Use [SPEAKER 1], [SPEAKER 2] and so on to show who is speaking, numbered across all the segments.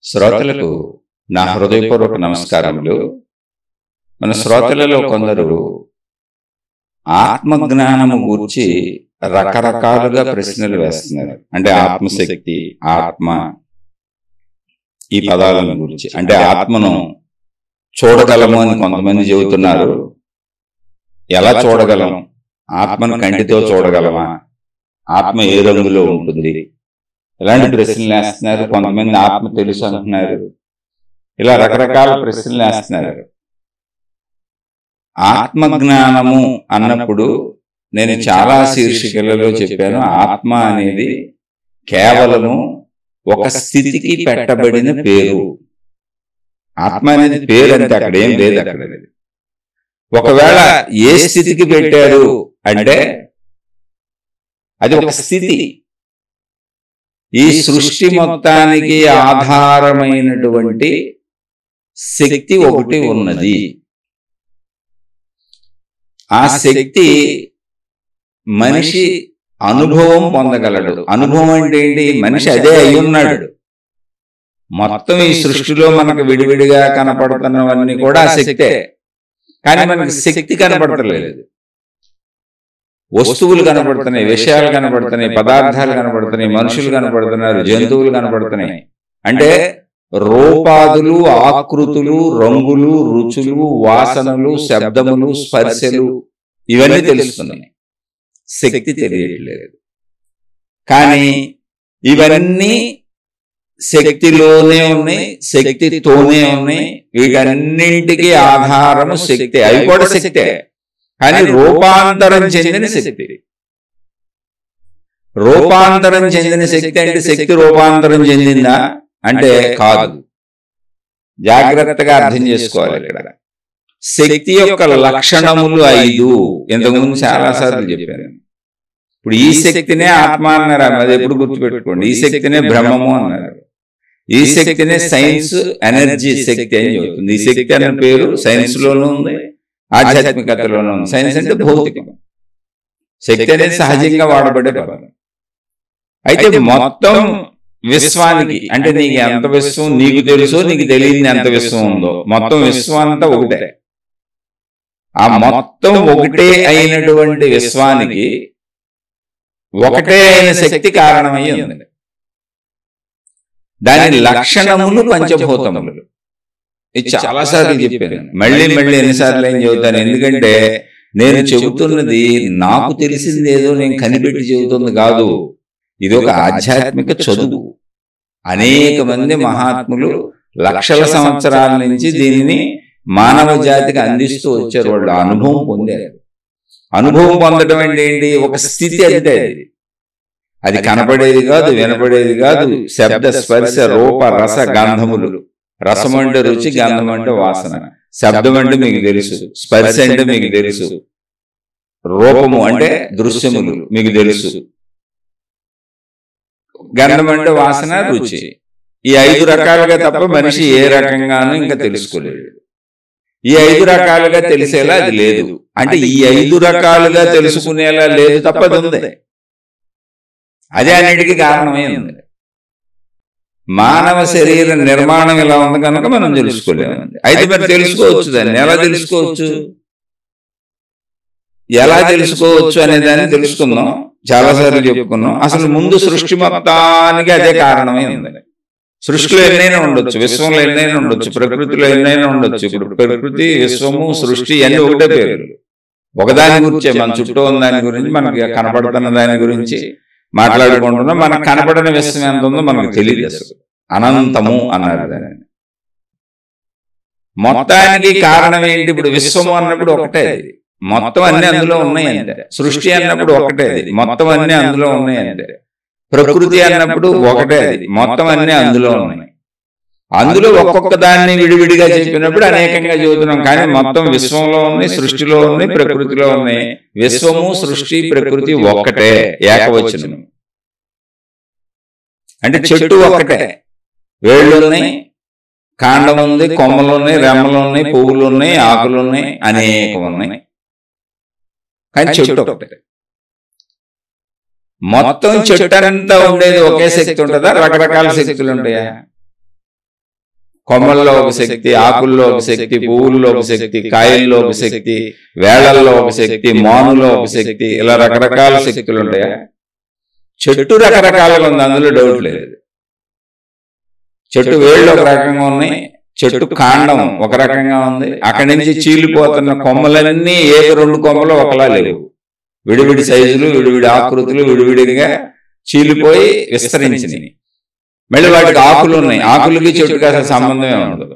[SPEAKER 1] శ్రోతలకు నా హృదయపూర్వక నమస్కారములు. మన శ్రోతలలో కొందరు ఆత్మజ్ఞానము గూర్చి రకరకాలుగా ప్రశ్నలు వేస్తున్నారు. అంటే ఆత్మశక్తి, ఆత్మ, ఈ పదాలను గురించి. అంటే ఆత్మను చూడగలము అని కొంతమంది చెబుతున్నారు. ఎలా చూడగలం? ఆత్మను కంటితో చూడగలమా? ఆత్మ ఏ రంగులో ఉంటుంది? ఇలాంటి ప్రశ్నలు వేస్తున్నారు. కొంతమంది ఆత్మ తెలుసు అంటున్నారు. ఇలా రకరకాల ప్రశ్నలు వేస్తున్నారు. ఆత్మజ్ఞానము అన్నప్పుడు నేను చాలా శీర్షికలలో చెప్పాను, ఆత్మ అనేది కేవలము ఒక స్థితికి పెట్టబడిన పేరు. ఆత్మ అనేది పేరు అంటే అక్కడ ఏం లేదు. అక్కడ ఒకవేళ ఏ స్థితికి పెట్టారు అంటే అది ఒక స్థితి. ఈ సృష్టి మొత్తానికి ఆధారమైనటువంటి శక్తి ఒకటి ఉన్నది. ఆ శక్తి మనిషి అనుభవం పొందగలడు. అనుభవం అంటే ఏంటి? మనిషి అదే అయి ఉన్నాడు. మొత్తం ఈ సృష్టిలో మనకు విడివిడిగా కనపడుతున్నవన్నీ కూడా ఆ శక్తే. కానీ మనకి శక్తి కనపడతలేదు. వస్తువులు కనపడుతున్నాయి, విషయాలు కనపడుతున్నాయి, పదార్థాలు కనపడుతున్నాయి, మనుషులు కనపడుతున్నారు, జంతువులు కనపడుతున్నాయి. అంటే రూపాదులు, ఆకృతులు, రంగులు, రుచులు, వాసనలు, శబ్దములు, స్పర్శలు ఇవన్నీ తెలుస్తున్నాయి. శక్తి తెలియట్లేదు. కానీ ఇవన్నీ శక్తిలోనే ఉన్నాయి, శక్తితోనే ఉన్నాయి. వీటన్నింటికి ఆధారము శక్తి. అవి కూడా శక్తే, కానీ రూపాంతరం చెందిన శక్తి. రూపాంతరం చెందిన శక్తి అంటే శక్తి రూపాంతరం చెందిందా అంటే కాదు. జాగ్రత్తగా అర్థం చేసుకోవాలి. ఇక్కడ శక్తి యొక్క లక్షణములు 5 ఇంతకుముందు చాలాసార్లు చెప్పాను. ఇప్పుడు ఈ శక్తినే ఆత్మ అన్నారు, అది ఎప్పుడు గుర్తుపెట్టుకోండి. ఈ శక్తినే బ్రహ్మము అన్నారు. ఈ శక్తినే సైన్స్ ఎనర్జీ శక్తి అని చెబుతుంది. ఈ శక్తి అనే పేరు సైన్స్ లోనూ ఉంది, ఆధ్యాత్మికతలోనూ ఉంది. సైన్స్ అంటే భౌతికం, శక్తి అనేది సహజంగా వాడబడే పదం. అయితే మొత్తం విశ్వానికి, అంటే నీకు ఎంత విశ్వం నీకు తెలుసో నీకు తెలియని ఎంత విశ్వం ఉందో, మొత్తం విశ్వం అంతా ఒకటే. ఆ మొత్తం ఒకటే అయినటువంటి విశ్వానికి ఒకటే అయిన శక్తి కారణమై ఉంది. దాని లక్షణములు పంచభూతములు. ఇది చాలాసార్లు చెప్పాను, మళ్ళీ మళ్ళీ ఎన్నిసార్లు ఏం చెబుతాను. ఎందుకంటే నేను చెబుతున్నది నాకు తెలిసిందేదో నేను కనిపెట్టి చెబుతుంది కాదు. ఇది ఒక ఆధ్యాత్మిక చదువు. అనేక మంది మహాత్ములు లక్షల సంవత్సరాల నుంచి దీనిని మానవ జాతికి అందిస్తూ వచ్చారు. వాళ్ళు అనుభవం పొందారు. అనుభవం పొందడం అంటే ఏంటి? ఒక స్థితి అంటే అది కనపడేది కాదు, వినపడేది కాదు. శబ్ద, స్పర్శ, రూప, రస, గంధములు. రసం అంటే రుచి, గంధం అంటే వాసన, శబ్దం అంటే మీకు తెలుసు, స్పర్శ అంటే మీకు తెలుసు, రూపము అంటే దృశ్యములు మీకు తెలుసు, గంధం అంటే వాసన, రుచి. ఈ 5 రకాలుగా తప్ప మనిషి ఏ రకంగానూ ఇంకా తెలుసుకోలేడు. ఈ 5 రకాలుగా తెలిసేలా అది లేదు. అంటే ఈ 5 రకాలుగా తెలుసుకునేలా లేదు తప్ప అది ఉంది. అదే అన్నిటికీ కారణమైంది. మానవ శరీర నిర్మాణం ఇలా ఉంది కనుక మనం తెలుసుకోలేము. అయితే మరి తెలుసుకోవచ్చు. దాన్ని ఎలా తెలుసుకోవచ్చు? ఎలా తెలుసుకోవచ్చు అనే దాన్ని తెలుసుకుందాం. చాలాసార్లు చెప్పుకున్నాం. అసలు ముందు సృష్టి మొత్తానికి అదే కారణమై ఉంది. సృష్టిలో ఎన్నైనా ఉండొచ్చు, విశ్వంలో ఎన్నైనా ఉండొచ్చు, ప్రకృతిలో ఎన్నైనా ఉండొచ్చు. ఇప్పుడు ప్రకృతి, విశ్వము, సృష్టి అన్ని ఒకటే పేర్లు. ఒకదాని గురించే, మన చుట్టూ ఉన్న దాని గురించి, మనకి కనపడుతున్న దాని గురించి మాట్లాడుకుంటున్నాం. మనకు కనపడిన విశ్వం ఎంత ఉందో మనకు తెలియదు. అసలు అనంతము అన్నారు దాన్ని. మొత్తానికి కారణం ఏంటి? ఇప్పుడు విశ్వము అన్నప్పుడు ఒకటే, మొత్తం అన్ని అందులో ఉన్నాయి అంతే. సృష్టి అన్నప్పుడు ఒకటే, మొత్తం అన్ని అందులో ఉన్నాయి అంతే. ప్రకృతి అన్నప్పుడు ఒకటే, మొత్తం అన్ని అందులో ఉన్నాయి. అందులో ఒక్కొక్క దాన్ని విడివిడిగా చెప్పినప్పుడు అనేకంగా చదువుతున్నాం. కానీ మొత్తం విశ్వంలో ఉన్నాయి, సృష్టిలో ఉన్నాయి, ప్రకృతిలో ఉన్నాయి. విశ్వము, సృష్టి, ప్రకృతి ఒక్కటే, ఏకవచనం. అంటే చెట్టు ఒక్కటే, వేళ్ళు ఉన్నాయి, కాండం ఉంది, కొమ్మలు ఉన్నాయి, రెమ్మలు ఉన్నాయి, పువ్వులు ఉన్నాయి, ఆకులు ఉన్నాయి, అనేకం ఉన్నాయి. కానీ చెట్టు ఒకటే. మొత్తం చెట్టు అంతా ఉండేది ఒకే శక్తి ఉంటుందా? రకరకాల శక్తులు ఉంటాయా? కొమ్మల్లో ఒక శక్తి, ఆకుల్లో ఒక శక్తి, పువ్వుల్లో ఒక శక్తి, కాయల్లో ఒక శక్తి, వేళల్లో ఒక శక్తి, మానులో ఒక శక్తి, ఇలా రకరకాల శక్తులు ఉంటాయా? చెట్టు రకరకాలుగా ఉంది, అందులో డౌట్ లేదు. చెట్టు వేళ్ళు ఒక రకంగా ఉన్నాయి, చెట్టు కాండం ఒక రకంగా ఉంది. అక్కడి నుంచి చీలిపోతున్న కొమ్మలన్నీ ఏక రెండు కొమ్మలు ఒకలా లేవు. విడివిడి సైజులు, విడివిడి ఆకృతులు, విడివిడిగా చీలిపోయి విస్తరించినవి. మళ్ళీ వాటికి ఆకులు ఉన్నాయి, ఆకులకి చెట్టుకి అసలు సంబంధమే ఉండదు,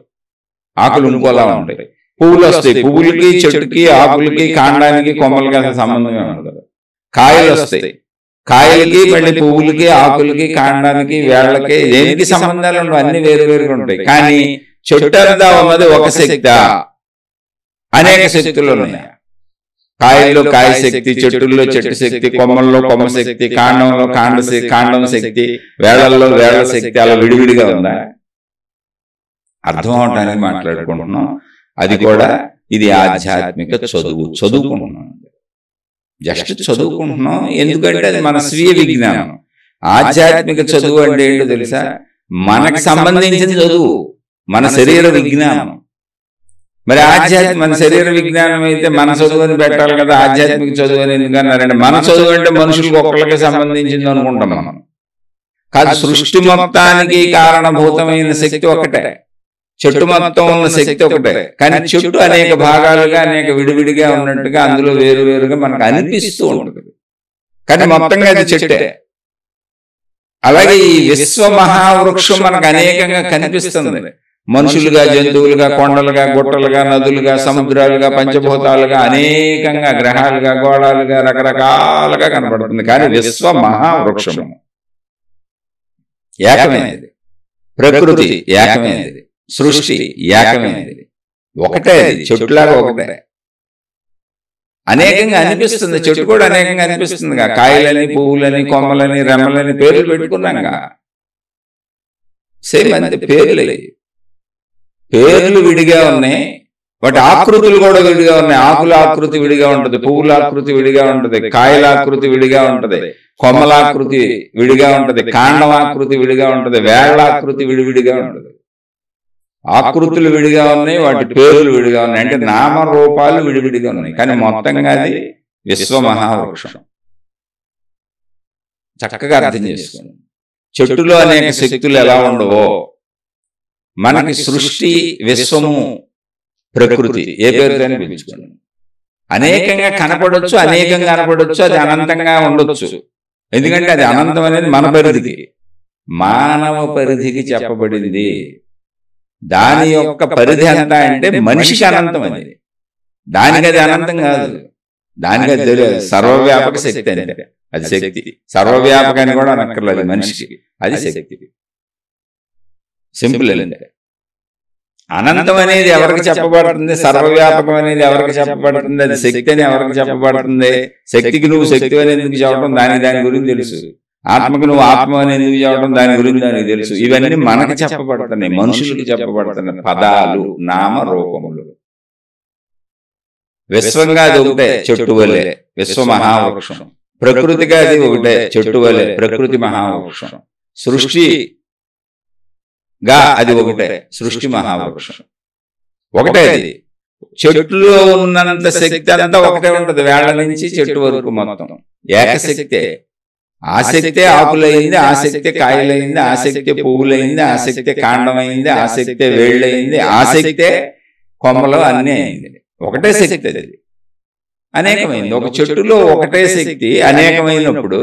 [SPEAKER 1] ఆకులు ఇంకోలా ఉంటాయి. పువ్వులు వస్తాయి, పువ్వులకి చెట్టుకి ఆకులకి కాండానికి కొమ్మలకి అసలు సంబంధమే ఉండదు. కాయలు వస్తాయి, కాయలకి మళ్ళీ పువ్వులకి ఆకులకి కాండానికి వేళ్ళకి దేనికి సంబంధాలు ఉండవు, అన్ని వేరు వేరుగా ఉంటాయి. కానీ చెట్టు అంతా ఉన్నది ఒక శక్తి, అనేక శక్తులు ఉన్నాయి. కాయల్లో కాయ శక్తి, చెట్టుల్లో చెట్టు శక్తి, కొమ్మల్లో కొమ్మ శక్తి, కాండంలో కాండం శక్తి, వేళల్లో వేళ శక్తి, అలా విడివిడిగా ఉందా? అర్థం అవటానికి మాట్లాడుకుంటున్నాం. అది కూడా ఇది ఆధ్యాత్మిక చదువుకుంటున్నాం, జస్ట్ చదువుకుంటున్నాం. ఎందుకంటే అది మన స్వీయ విజ్ఞానం. ఆధ్యాత్మిక చదువు అంటే ఏంటో తెలుసా? మనకు సంబంధించిన చదువు, మన శరీర విజ్ఞానం. మరి మన శరీర విజ్ఞానం అయితే మన చదువు అని పెట్టాలి కదా, ఆధ్యాత్మిక చదువు అని ఎందుకన్నారంటే మన చదువు అంటే మనుషులకు ఒక్కళ్ళకి సంబంధించింది అనుకుంటాం మనం. కాదు, సృష్టి మొత్తానికి కారణభూతమైన శక్తి ఒకటే, చెట్టు మొత్తం ఉన్న శక్తి ఒకటే. కానీ చెట్టు అనేక భాగాలుగా అనేక విడివిడిగా ఉన్నట్టుగా అందులో వేరు వేరుగా మనకు అనిపిస్తూ ఉంటుంది, కానీ మొత్తంగా అది చెట్టే. అలాగే ఈ విశ్వ మహావృక్షం మనకు అనేకంగా కనిపిస్తుంది. మనుషులుగా, జంతువులుగా, కొండలుగా, గుట్టలుగా, నదులుగా, సముద్రాలుగా, పంచభూతాలుగా, అనేకంగా గ్రహాలుగా, గోళాలుగా, రకరకాలుగా కనబడుతుంది. కానీ విశ్వ మహావృక్షము ఏకమైనది, ప్రకృతి ఏకమైనది, సృష్టి ఏకమైనది, ఒకటే. అది చెట్టులాగా ఒకటే, అనేకంగా అనిపిస్తుంది. చెట్టు కూడా అనేకంగా అనిపిస్తుంది. కాయలని, పువ్వులని, కొమ్మలని, రెమ్మలని పేర్లు పెట్టుకున్నాగా. సేమ్ అంతే, పేర్లు విడిగా ఉన్నాయి, వాటి ఆకృతులు కూడా విడిగా ఉన్నాయి. ఆకుల ఆకృతి విడిగా ఉంటుంది, పువ్వుల ఆకృతి విడిగా ఉంటుంది, కాయల ఆకృతి విడిగా ఉంటుంది, కొమ్మల ఆకృతి విడిగా ఉంటుంది, కాండం ఆకృతి విడిగా ఉంటుంది, వేళ్ల ఆకృతి విడివిడిగా ఉంటుంది. ఆకృతులు విడిగా ఉన్నాయి, వాటి పేర్లు విడిగా ఉన్నాయి. అంటే నామరూపాలు విడివిడిగా ఉన్నాయి, కానీ మొత్తంగా అది విశ్వ మహావృక్షం. చక్కగా అర్థం చేసుకోండి. చెట్టులో అనేక శక్తులు ఎలా ఉండవో మనకి సృష్టి, విశ్వము, ప్రకృతి ఏ పేరుతోనే పిలుచుకోండి, అనేకంగా కనపడొచ్చు, అనేకంగా కనపడొచ్చు, అది అనంతంగా ఉండొచ్చు. ఎందుకంటే అది అనంతం అనేది మన పరిధికి, మానవ పరిధికి చెప్పబడింది. దాని యొక్క పరిధి ఎంత అంటే మనిషికి అనంతం అనేది, దానికి అది అనంతం కాదు. దానికి అది తెలియదు, సర్వవ్యాపక శక్తి అంటే అది శక్తి. సర్వవ్యాపక అని కూడా అనక్కర్లేదు, మనిషికి అది శక్తి. సింపుల్ అంటే అనంతం అనేది ఎవరికి చెప్పబడుతుంది, సర్వవ్యాపకం అనేది ఎవరికి చెప్పబడుతుంది, అది శక్తి అని ఎవరికి చెప్పబడుతుంది. శక్తికి నువ్వు శక్తి అని ఎందుకు చెప్పడం, దాని గురించి తెలుసు. ఆత్మకు నువ్వు ఆత్మ అని ఎందుకు చెప్పడం, దాని గురించి దానికి తెలుసు. ఇవన్నీ మనకి చెప్పబడుతున్నాయి, మనుషులకి చెప్పబడుతున్నాయి పదాలు, నామ రూపములు. విశ్వంగా అది ఒకటే, చెట్టు వలె విశ్వ మహావృక్షం. ప్రకృతిగా అది ఒకటే, చెట్టు వలె ప్రకృతి మహావృక్షం. సృష్టిగా అది ఒకటే, సృష్టి మహావృక్షం ఒకటే. అది చెట్టులో ఉన్నంత శక్తి అంతా ఒకటే ఉంటది, వేళ్ల నుంచి చెట్టు వరకు మొత్తం ఏకశక్తే. ఆసక్తే ఆకులైంది, ఆసక్తే కాయలైంది, ఆసక్తే పువ్వులైంది, ఆసక్తే కాండమైంది, ఆసక్తే వేళ్ళయింది, ఆసక్తే కొమ్మలు అన్నీ అయింది. ఒకటే శక్తి, అది అనేకమైంది. ఒక చెట్టులో ఒకటే శక్తి అనేకమైనప్పుడు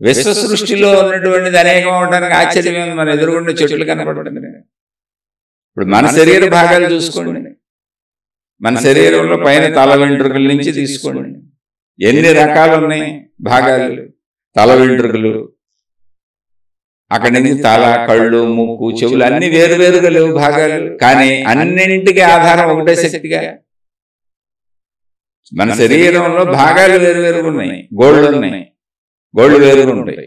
[SPEAKER 1] విశ్వ సృష్టిలో ఉన్నటువంటిది అనేకం అవడానికి ఆశ్చర్యం. మన ఎదురుగుండా చెట్లు కనపడుతుంది. ఇప్పుడు మన శరీర భాగాలు చూసుకోండి, మన శరీరంలో పైన తల వెంట్రుకల నుంచి తీసుకోండి, ఎన్ని రకాలు ఉన్నాయి భాగాలు. తల వెంట్రుకలు, అక్కడి నుంచి తల, కళ్ళు, ముక్కు, చెవులు అన్ని వేరు వేరుగా లేవు భాగాలు, కానీ అన్నింటికి ఆధారం ఒకటే శక్తిగా. మన శరీరంలో భాగాలు వేరు వేరుగా ఉన్నాయి. గోళ్ళు ఉన్నాయి, గోళ్ళు వేరుగా ఉంటాయి.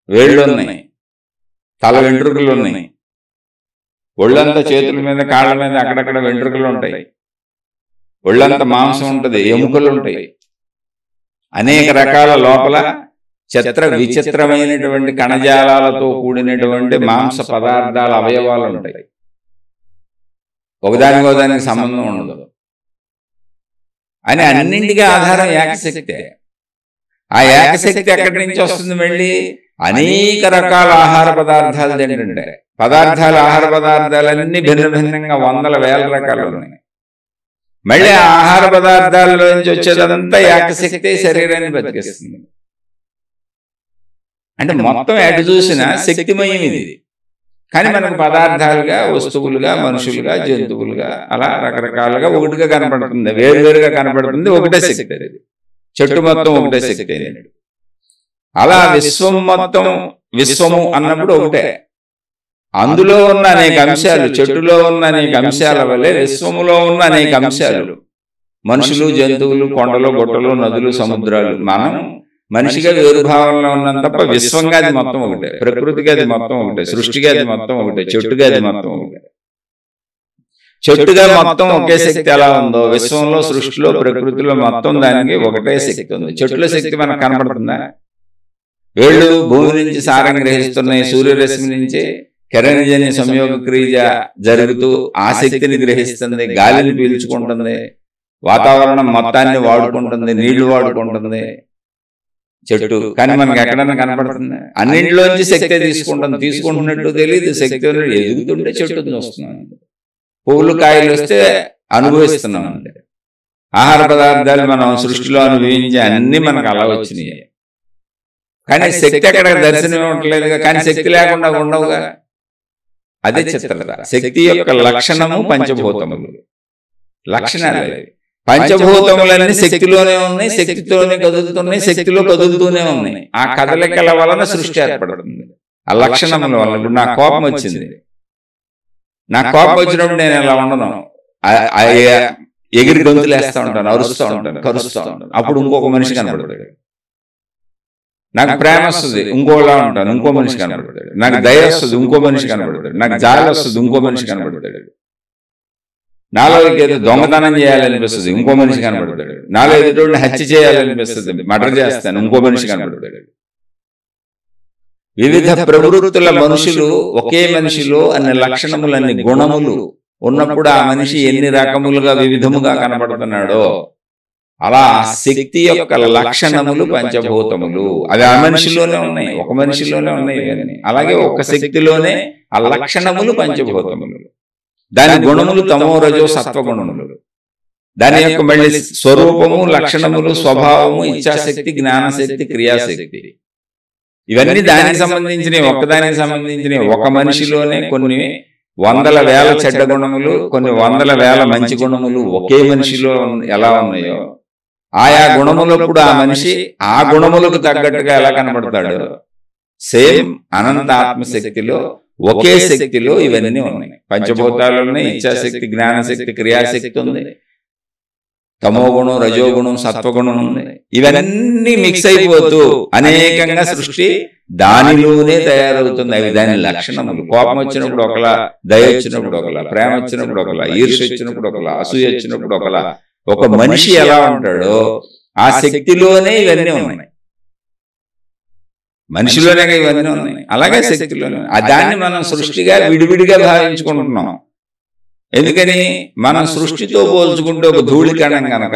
[SPEAKER 1] వేళ్ళు ఉన్నాయి, తల వెంట్రుకలు ఉన్నాయి, ఒళ్ళంతా చేతుల మీద, కాళ్ళ మీద అక్కడక్కడ వెంట్రుకలు ఉంటాయి, ఒళ్ళంతా మాంసం ఉంటుంది, ఎముకలు ఉంటాయి, అనేక రకాల లోపల విచిత్రమైనటువంటి కణజాలాలతో కూడినటువంటి మాంస పదార్థాల అవయవాలు ఉంటాయి. ఒకదానికి సంబంధం ఉండదు అని అన్నింటికీ ఆధారం ఏకశక్తే. ఆ ఏకశక్తి ఎక్కడి నుంచి వస్తుంది? మళ్ళీ అనేక రకాల ఆహార పదార్థాలు తింటుంటే ఆహార పదార్థాలన్నీ భిన్న భిన్నంగా వందల వేల రకాలు ఉన్నాయి. మళ్ళీ ఆ ఆహార పదార్థాల నుంచి వచ్చేదంతా ఏకశక్తి శరీరాన్ని బతికిస్తుంది. అంటే మొత్తం ఎటు చూసినా శక్తిమయం ఇది. కానీ మనకు పదార్థాలుగా, వస్తువులుగా, మనుషులుగా, జంతువులుగా అలా రకరకాలుగా ఒకటిగా కనపడుతుంది, వేరువేరుగా కనపడుతుంది. ఒకటే శక్తి అది. చెట్టు మొత్తం ఒకటే శక్తి అయినట్టు. అలా విశ్వం మొత్తం విశ్వము అన్నప్పుడు ఒకటే. అందులో ఉన్న అనేక అంశాలు, చెట్టులో ఉన్న అనేక అంశాల వల్లే విశ్వములో ఉన్న అనేక అంశాలు, మనుషులు, జంతువులు, కొండలు, గుట్టలు, నదులు, సముద్రాలు, మనం మనిషిగా వేరు భావంలో ఉన్నాం తప్ప విశ్వంగా అది మొత్తం ఒకటే, ప్రకృతిగా అది మొత్తం ఒకటే, సృష్టిగా అది మొత్తం ఒకటే, చెట్టుగా అది మొత్తం ఒకటే. చెట్టుగా మొత్తం ఒకే శక్తి ఎలా ఉందో విశ్వంలో, సృష్టిలో, ప్రకృతిలో మొత్తం దానికి ఒకటే శక్తి ఉంది. చెట్టులో శక్తి మనకు కనబడుతుందా? వేళ్ళు భూమి నుంచి సారం గ్రహిస్తున్నాయి, సూర్యరశ్మి నుంచి కిరణజన్య సంయోగ క్రియ జరుగుతూ ఆ శక్తిని గ్రహిస్తుంది, గాలిని పీల్చుకుంటుంది, వాతావరణం మొత్తాన్ని వాడుకుంటుంది, నీళ్లు వాడుకుంటుంది చెట్టు. కానీ మనకి ఎక్కడన్నా కనపడుతుంది? అన్నింటిలోంచి శక్తి తీసుకుంటున్నట్టు తెలియదు. శక్తి ఎదుగుతుంటే చెట్టు వస్తున్నాం, పువ్వులు కాయలు వస్తే అనుభవిస్తున్నాం. అంటే ఆహార పదార్థాలు మనం సృష్టిలో అనుభవించే అన్ని మనకు అలా వచ్చినాయి. కానీ శక్తి అక్కడ దర్శనం ఇవ్వట్లేదుగా. కానీ శక్తి లేకుండా ఉండవుగా. అదే చిత్రత. శక్తి యొక్క లక్షణము పంచభూతములు, లక్షణాలు. పంచభూతములన్నీ శక్తిలోనే ఉన్నాయి, శక్తితోనే కదులుతున్నాయి, శక్తిలో కదులుతూనే ఉన్నాయి. ఆ కదలికల వలన సృష్టి ఏర్పడుతుంది, ఆ లక్షణముల వలన. ఇప్పుడు నాకు కోపం వచ్చింది, నాకు కోపం వచ్చినప్పుడు నేను ఎలా ఉండను, ఎగిరి గొంతులు వేస్తూ ఉంటాను, అరుస్తూ ఉంటాను, కరుస్తూ ఉంటాను. అప్పుడు ఇంకొక మనిషి కనబడతాడు. నాకు ప్రేమ వస్తుంది, ఇంకోలా ఉంటాను, ఇంకో మనిషి కనబడతాడు. నాకు దయ వస్తుంది, ఇంకో మనిషి కనబడతాడు. నాకు జాలి వస్తుంది, ఇంకో మనిషి కనబడతాడు. నాలో ఏదో దొంగతనం చేయాలనిపిస్తుంది, ఇంకో మనిషి కనబడతాడు. నాలో ఎదుటి హత్య చేయాలనిపిస్తుంది, మర్డర్ చేస్తాను, ఇంకో మనిషి కనబడతాడు. వివిధ ప్రవృత్తుల మనుషులు ఒకే మనిషిలో అన్ని లక్షణములు, అన్ని గుణములు ఉన్నప్పుడు ఆ మనిషి ఎన్ని రకములుగా వివిధముగా కనబడుతున్నాడో అలా శక్తి యొక్క లక్షణములు పంచభూతములు. అవి ఆ మనిషిలోనే ఉన్నాయి, ఒక మనిషిలోనే ఉన్నాయి. అలాగే ఒక శక్తిలోనే ఆ లక్షణములు పంచభూతములు. దాని గుణములు తమో రజో సత్వగుణములు. దాని యొక్క మళ్ళీ స్వరూపము, లక్షణములు, స్వభావము, ఇచ్ఛాశక్తి, జ్ఞానశక్తి, క్రియాశక్తి. ఇవన్నీ దానికి సంబంధించినవి, ఒక్కదానికి సంబంధించినవి. ఒక మనిషిలోనే కొన్ని వందల వేల చెడ్డ గుణములు, కొన్ని వందల వేల మంచి గుణములు ఒకే మనిషిలో ఎలా ఉన్నాయో ఆయా గుణములప్పుడు ఆ మనిషి ఆ గుణములకు తగ్గట్టుగా ఎలా కనబడతాడో సేమ్ అనంత ఆత్మశక్తిలో ఒకే శక్తిలో ఇవన్నీ ఉన్నాయి. పంచభూతాలు ఉన్నాయి, ఇచ్ఛాశక్తి, జ్ఞానశక్తి, క్రియాశక్తి ఉంది, తమోగుణం, రజోగుణం, సత్వగుణం ఉంది. ఇవన్నీ మిక్స్ అయిపోతూ అనేకంగా సృష్టి దానిలోనే తయారవుతుంది. అవి దాని లక్షణములు. కోపం వచ్చినప్పుడు ఒకలా, దయ వచ్చినప్పుడు ఒకలా, ప్రేమ వచ్చినప్పుడు ఒకలా, ఈర్ష్య వచ్చినప్పుడు ఒకలా, అసూయ వచ్చినప్పుడు ఒకలా. ఒక మనిషి ఎలా ఉంటాడో ఆ శక్తిలోనే ఇవన్నీ ఉన్నాయి, మనిషిలోనే ఇవన్నీ ఉన్నాయి. అలాగే శక్తిలోనే. దాన్ని మనం సృష్టిగా విడివిడిగా భావించుకుంటున్నాం. ఎందుకని? మనం సృష్టితో పోల్చుకుంటే ఒక ధూళికణం కనుక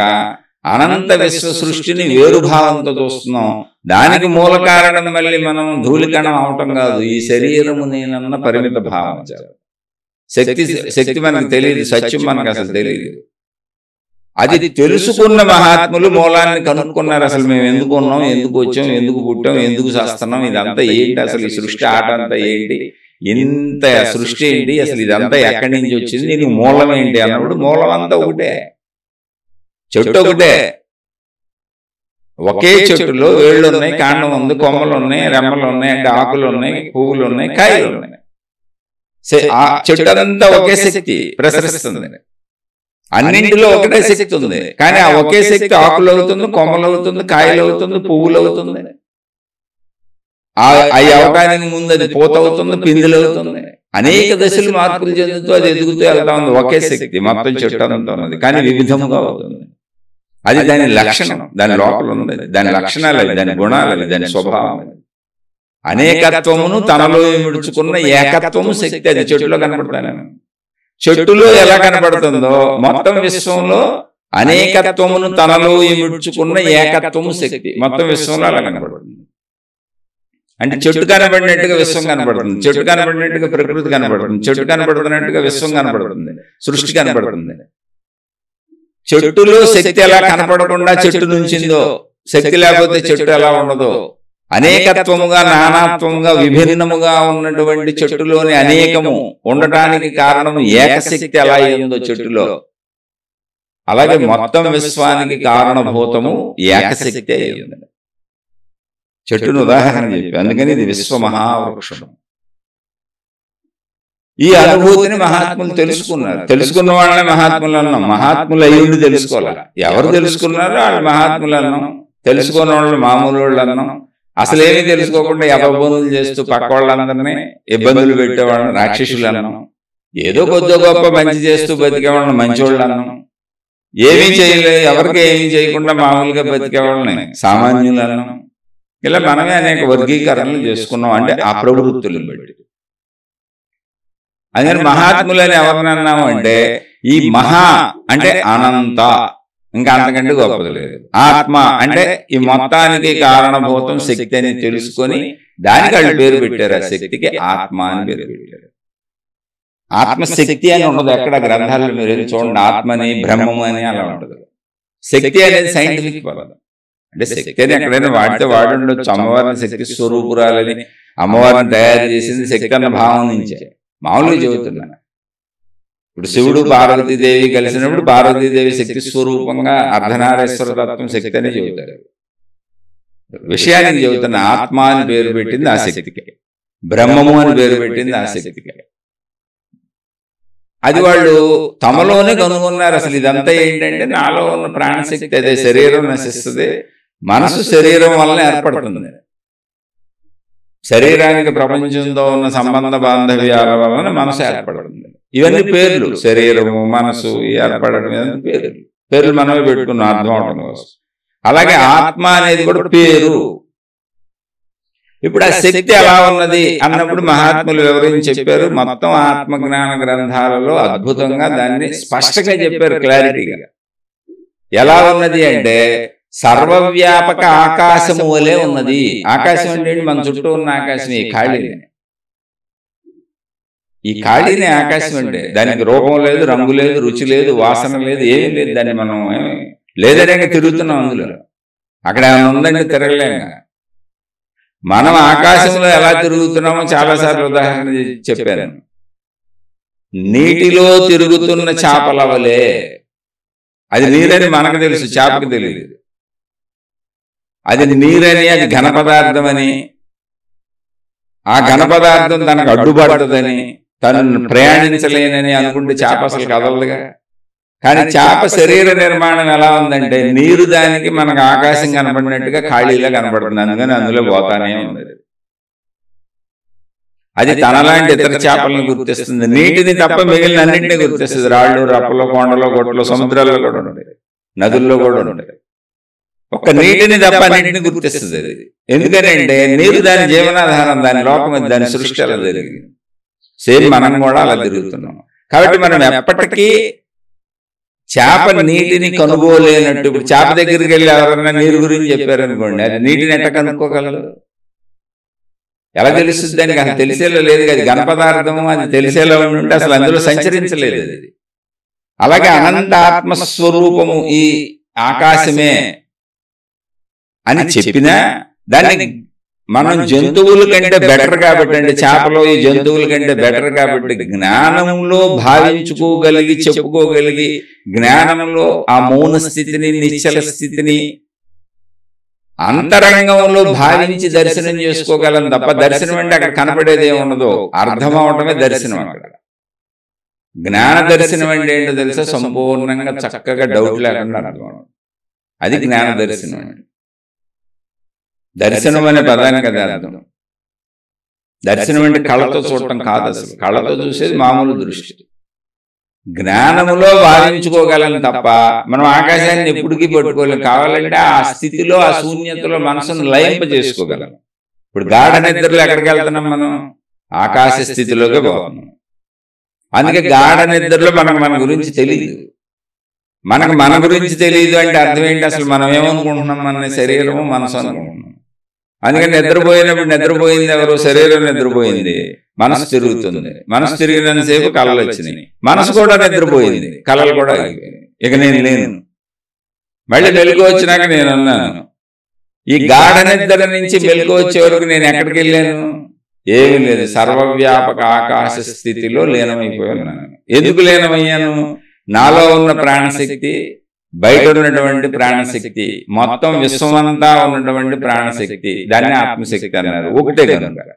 [SPEAKER 1] అనంత విశ్వ సృష్టిని వేరు భావంతో చూస్తున్నాం. దానికి మూల కారణం మళ్ళీ మనం ధూళికణం అవటం కాదు, ఈ శరీరము నేనన్న పరిమిత భావం. శక్తి మనకు తెలియదు, సత్యం మనకు అసలు తెలియదు. అది తెలుసుకున్న మహాత్ములు మూలాన్ని కనుక్కున్నారు. అసలు మేము ఎందుకు ఉన్నాం, ఎందుకు వచ్చాం, ఎందుకు పుట్టాం, ఎందుకు చేస్తున్నాం, ఇదంతా ఏంటి, అసలు ఈ సృష్టి ఆట అంతా ఏంటి, ఇంత సృష్టి ఏంటి, అసలు ఇదంతా ఎక్కడి నుంచి వచ్చింది, నీకు మూలం ఏంటి అన్నప్పుడు మూలం అంతా ఒకటే, చెట్టు ఒకటే. ఒకే చెట్టులో వేళ్ళు ఉన్నాయి, కాండం ఉంది, కొమ్మలు ఉన్నాయి, రెమ్మలు ఉన్నాయి, అంటే ఆకులు ఉన్నాయి, పువ్వులు ఉన్నాయి, కాయలు ఉన్నాయి. ఆ చెట్టు అంతా ఒకే శక్తి ప్రసరిస్తుంది. అన్నింటిలో ఒకటే శక్తి ఉంది. కానీ ఆ ఒకే శక్తి ఆకులు అవుతుంది, కొమ్మలు అవుతుంది, కాయలు అవుతుంది, పువ్వులు అవుతుంది. అవి అవటానికి ముందు అది పూత అవుతుంది, పిందులు అవుతుంది. అనేక దశలు మార్పులు చెందుతూ అది ఎదుగుతూ వెళ్తా ఉంది. ఒకే శక్తి మొత్తం చెట్టు అంతా ఉన్నది, కానీ వివిధముగా అవుతుంది. అది దాని లక్షణం, దాని లోపల ఉంది, దాని లక్షణాలు, దాని గుణాలు, దాని స్వభావం. అనేకత్వమును తనలో విడుచుకున్న ఏకత్వము శక్తి. అది చెట్టులో కనపడతాను. చెట్టులో ఎలా కనపడుతుందో మొత్తం విశ్వంలో అనేకత్వమును తనలో ఇముడ్చుకున్న ఏకత్వము శక్తి మొత్తం విశ్వంలో అలా కనపడుతుంది. అంటే చెట్టు కనబడినట్టుగా విశ్వం కనపడుతుంది, చెట్టు కనబడినట్టుగా ప్రకృతి కనపడుతుంది, చెట్టు కనబడుతున్నట్టుగా విశ్వం కనపడుతుంది, సృష్టి కనపడుతుంది. చెట్టులో శక్తి ఎలా కనపడకుండా చెట్టు నుంచిందో, శక్తి లేకపోతే చెట్టు ఎలా ఉండదో, అనేకత్వముగా నానాత్వముగా విభిన్నముగా ఉన్నటువంటి చెట్టులోని అనేకము ఉండటానికి కారణం ఏకశక్తి ఎలా అయిందో చెట్టులో, అలాగే మొత్తం విశ్వానికి కారణభూతము ఏకశక్తి అయ్యింది. చెట్టును ఉదాహరణ చెప్పి, అందుకని ఇది విశ్వ మహావృక్షం. ఈ అనుభూతిని మహాత్ములు తెలుసుకున్నారు. తెలుసుకున్న వాళ్ళనే మహాత్ములు అన్నాం. మహాత్ములు అయ్యుండి తెలుసుకోవాలి. ఎవరు తెలుసుకున్నారో వాళ్ళు మహాత్ములు అన్నాం. తెలుసుకున్న వాళ్ళు మామూలు వాళ్ళు అన్నాం. అసలేమీ తెలుసుకోకుండా అపబోధులు చేస్తూ పక్క వాళ్ళందరినీ ఇబ్బందులు పెట్టేవాళ్ళని రాక్షసులు అన్నాం. ఏదో కొద్ది గొప్ప మంచి చేస్తూ బతికేవాళ్ళని మంచివాళ్ళు అన్నాం. ఏమీ చేయలేదు, ఎవరికి ఏమీ చేయకుండా మామూలుగా బతికేవాళ్ళని సామాన్యులు అన్నాం. ఇలా మనమే అనేక వర్గీకరణలు చేసుకున్నాం, అంటే ఆ ప్రవృత్తులను బట్టి. అందుకని మహాత్ములని ఎవరిని అన్నాము అంటే, ఈ మహా అంటే అనంత, ఇంకా అంతకంటే గొప్పది లేదు. ఆత్మ అంటే ఈ మొత్తానికి కారణభూతం శక్తి అని తెలుసుకొని దానికి వాళ్ళు పేరు పెట్టారు. ఆ శక్తికి ఆత్మ అని పేరు పెట్టారు. ఆత్మశక్తి అని ఉండదు ఎక్కడ గ్రంథాల్లో, మీరు వెళ్ళి చూడండి. ఆత్మని బ్రహ్మము అని అలా ఉండదు. శక్తి అనేది సైంటిఫిక్ పదం. అంటే శక్తి అని ఎక్కడైనా వాడితే వాడుండొచ్చు. అమ్మవారిని శక్తి స్వరూపురాలని, అమ్మవారిని తయారు చేసింది శక్తి అన్న భావం నుంచే. మామూలుగా చెబుతున్నాను. ఇప్పుడు శివుడు పార్వతీదేవి కలిసినప్పుడు పార్వతీదేవి శక్తి స్వరూపంగా అర్ధనారీశ్వర తత్వం శక్తి అని చెబుతారు. విషయానికి చెబుతున్న ఆత్మ అని పేరు పెట్టింది ఆ శక్తికి, బ్రహ్మము అని పేరు పెట్టింది ఆ శక్తికి. అది వాళ్ళు తమలోనే కనుగొన్నారు. అసలు ఇదంతా ఏంటంటే, నాలో ఉన్న ప్రాణశక్తి, అదే శరీరం నశిస్తుంది, మనసు శరీరం వలన ఏర్పడుతుంది. శరీరానికి ప్రపంచంతో ఉన్న సంబంధ బాంధవ్యాల వలన మనసు ఏర్పడుతుంది. ఇవన్నీ పేర్లు. శరీరము, మనసు ఏర్పడడం పేర్లు మనమే పెట్టుకున్నాం అర్థం అవడం కోసం. అలాగే ఆత్మ అనేది కూడా పేరు. ఇప్పుడు ఆ శక్తి ఎలా ఉన్నది అన్నప్పుడు మహాత్ములు వివరించి చెప్పారు. మొత్తం ఆత్మజ్ఞాన గ్రంథాలలో అద్భుతంగా దాన్ని స్పష్టంగా చెప్పారు, క్లారిటీగా. ఎలా ఉన్నది అంటే, సర్వవ్యాపక ఆకాశము వలె ఉన్నది. ఆకాశం అంటే మన చుట్టూ ఉన్న ఆకాశం, ఈ ఖాళీని, ఈ ఖాళీని ఆకాశం అంటే దానికి రూపం లేదు, రంగు లేదు, రుచి లేదు, వాసన లేదు, ఏమీ లేదు. దాన్ని మనం లేదనే తిరుగుతున్నాం. అందులో అక్కడ ఏమైనా ఉందంటే తిరగలేక. మనం ఆకాశంలో ఎలా తిరుగుతున్నామో చాలాసార్లు ఉదాహరణ చెప్పాను. నీటిలో తిరుగుతున్న చేపల వలె. అది నీరని మనకు తెలుసు, చేపకు తెలియదు. అది నీరని, అది ఘన పదార్థం అని, ఆ ఘన పదార్థం తనకు అడ్డుపడుతుందని, తను ప్రయాణించలేనని అనుకుంటే చేప అసలు కదలదుగా. కానీ చేప శరీర నిర్మాణం ఎలా ఉందంటే, నీరు దానికి మనకు ఆకాశం కనబడినట్టుగా ఖాళీగా కనబడుతుంది. అందుకని అందులో పోతానే ఉంది. అది తనలాంటి ఇతర చేపలను గుర్తిస్తుంది. నీటిని తప్ప మిగిలిన అన్నింటినీ గుర్తిస్తుంది. రాళ్ళు, రప్పలు, కొండలు, గొట్టలు, సముద్రాల్లో కూడా ఉంటాయి, నదుల్లో కూడా ఉంటాయి. ఒక్క నీటిని తప్ప అన్నింటినీ గుర్తిస్తుంది అది. ఎందుకంటే నీరు దాని జీవనాధారం, దాని లోకం, దాని సృష్టి అలా జరిగింది. సేమ్ మనం కూడా అలా తిరుగుతున్నాం. కాబట్టి మనం ఎప్పటికీ చేప నీటిని కనుగోలేనట్టు. ఇప్పుడు చేప దగ్గరికి వెళ్ళి ఎవరైనా నీరు గురించి చెప్పారనుకోండి, అది నీటిని ఎట్ట కనుక్కోగలరు? ఎలా తెలుస్తుంది దానికి? అసలు తెలిసేలా లేదు. అది ఘన పదార్థము, అది తెలిసేలా ఉంటే అసలు అందులో సంచరించలేదు అది. అలాగే అనంత ఆత్మస్వరూపము ఈ ఆకాశమే అని చెప్పినా దాన్ని మనం జంతువుల కంటే బెటర్ కాబట్టి, అంటే చేపలో ఈ జంతువుల కంటే బెటర్ కాబట్టి, జ్ఞానంలో భావించుకోగలిగి, చెప్పుకోగలిగి, జ్ఞానంలో ఆ మౌన స్థితిని, నిశ్చల స్థితిని అంతరంగంలో భావించి దర్శనం చేసుకోగలం తప్ప, దర్శనం అంటే అక్కడ కనపడేది ఏమున్నదో అర్థం అవటమే దర్శనం. అక్కడ జ్ఞాన దర్శనం అంటే ఏంటో తెలుసా? సంపూర్ణంగా చక్కగా డౌట్ లేకుండా అర్థం అవడం, అది జ్ఞాన దర్శనం అంటే. దర్శనం అనే పదానికి అది అర్థం. దర్శనం అంటే కళ్ళతో చూడటం కాదు, అసలు కళ్ళతో చూసేది మామూలు దృష్టి. జ్ఞానములో భావించుకోగలం తప్ప మనం ఆకాశాన్ని ఎప్పటికీ పట్టుకోలేం. కావాలంటే ఆ స్థితిలో, ఆ శూన్యతలో మనసును లయింప చేసుకోగలం. ఇప్పుడు గాఢ నిద్రలో ఎక్కడికి వెళ్తున్నాం మనం? ఆకాశ స్థితిలోకి పోతున్నాం. అందుకే గాఢ నిద్రలో మన గురించి తెలియదు. మన గురించి తెలియదు అంటే అర్థం ఏంటి? అసలు మనం ఏమనుకుంటున్నాం? మన శరీరము మనసు అనుకుంటున్నాం. అందుకని నిద్రపోయింది ఎవరు? శరీరం నిద్రపోయింది, మనసు తిరుగుతుంది. మనసు తిరిగినంతసేపు కళలు వచ్చినాయి, మనసు కూడా నిద్రపోయింది, కళలు కూడా అయిపోయినాయి. ఇక నేను లేను. మళ్ళీ మెలకు వచ్చినాక నేను అన్నాను. ఈ గాఢ నిద్ర నుంచి మెలకు వచ్చే వరకు నేను ఎక్కడికి వెళ్ళాను? ఏమీ లేదు, సర్వవ్యాపక ఆకాశ స్థితిలో లీనమైపోయి ఉన్నాను. ఎందుకు లీనమయ్యాను? నాలో ఉన్న ప్రాణశక్తి, బయట ఉన్నటువంటి ప్రాణశక్తి, మొత్తం విశ్వమంతా ఉన్నటువంటి ప్రాణశక్తి, దాన్ని ఆత్మశక్తి అన్నారు. ఒకటే కనుక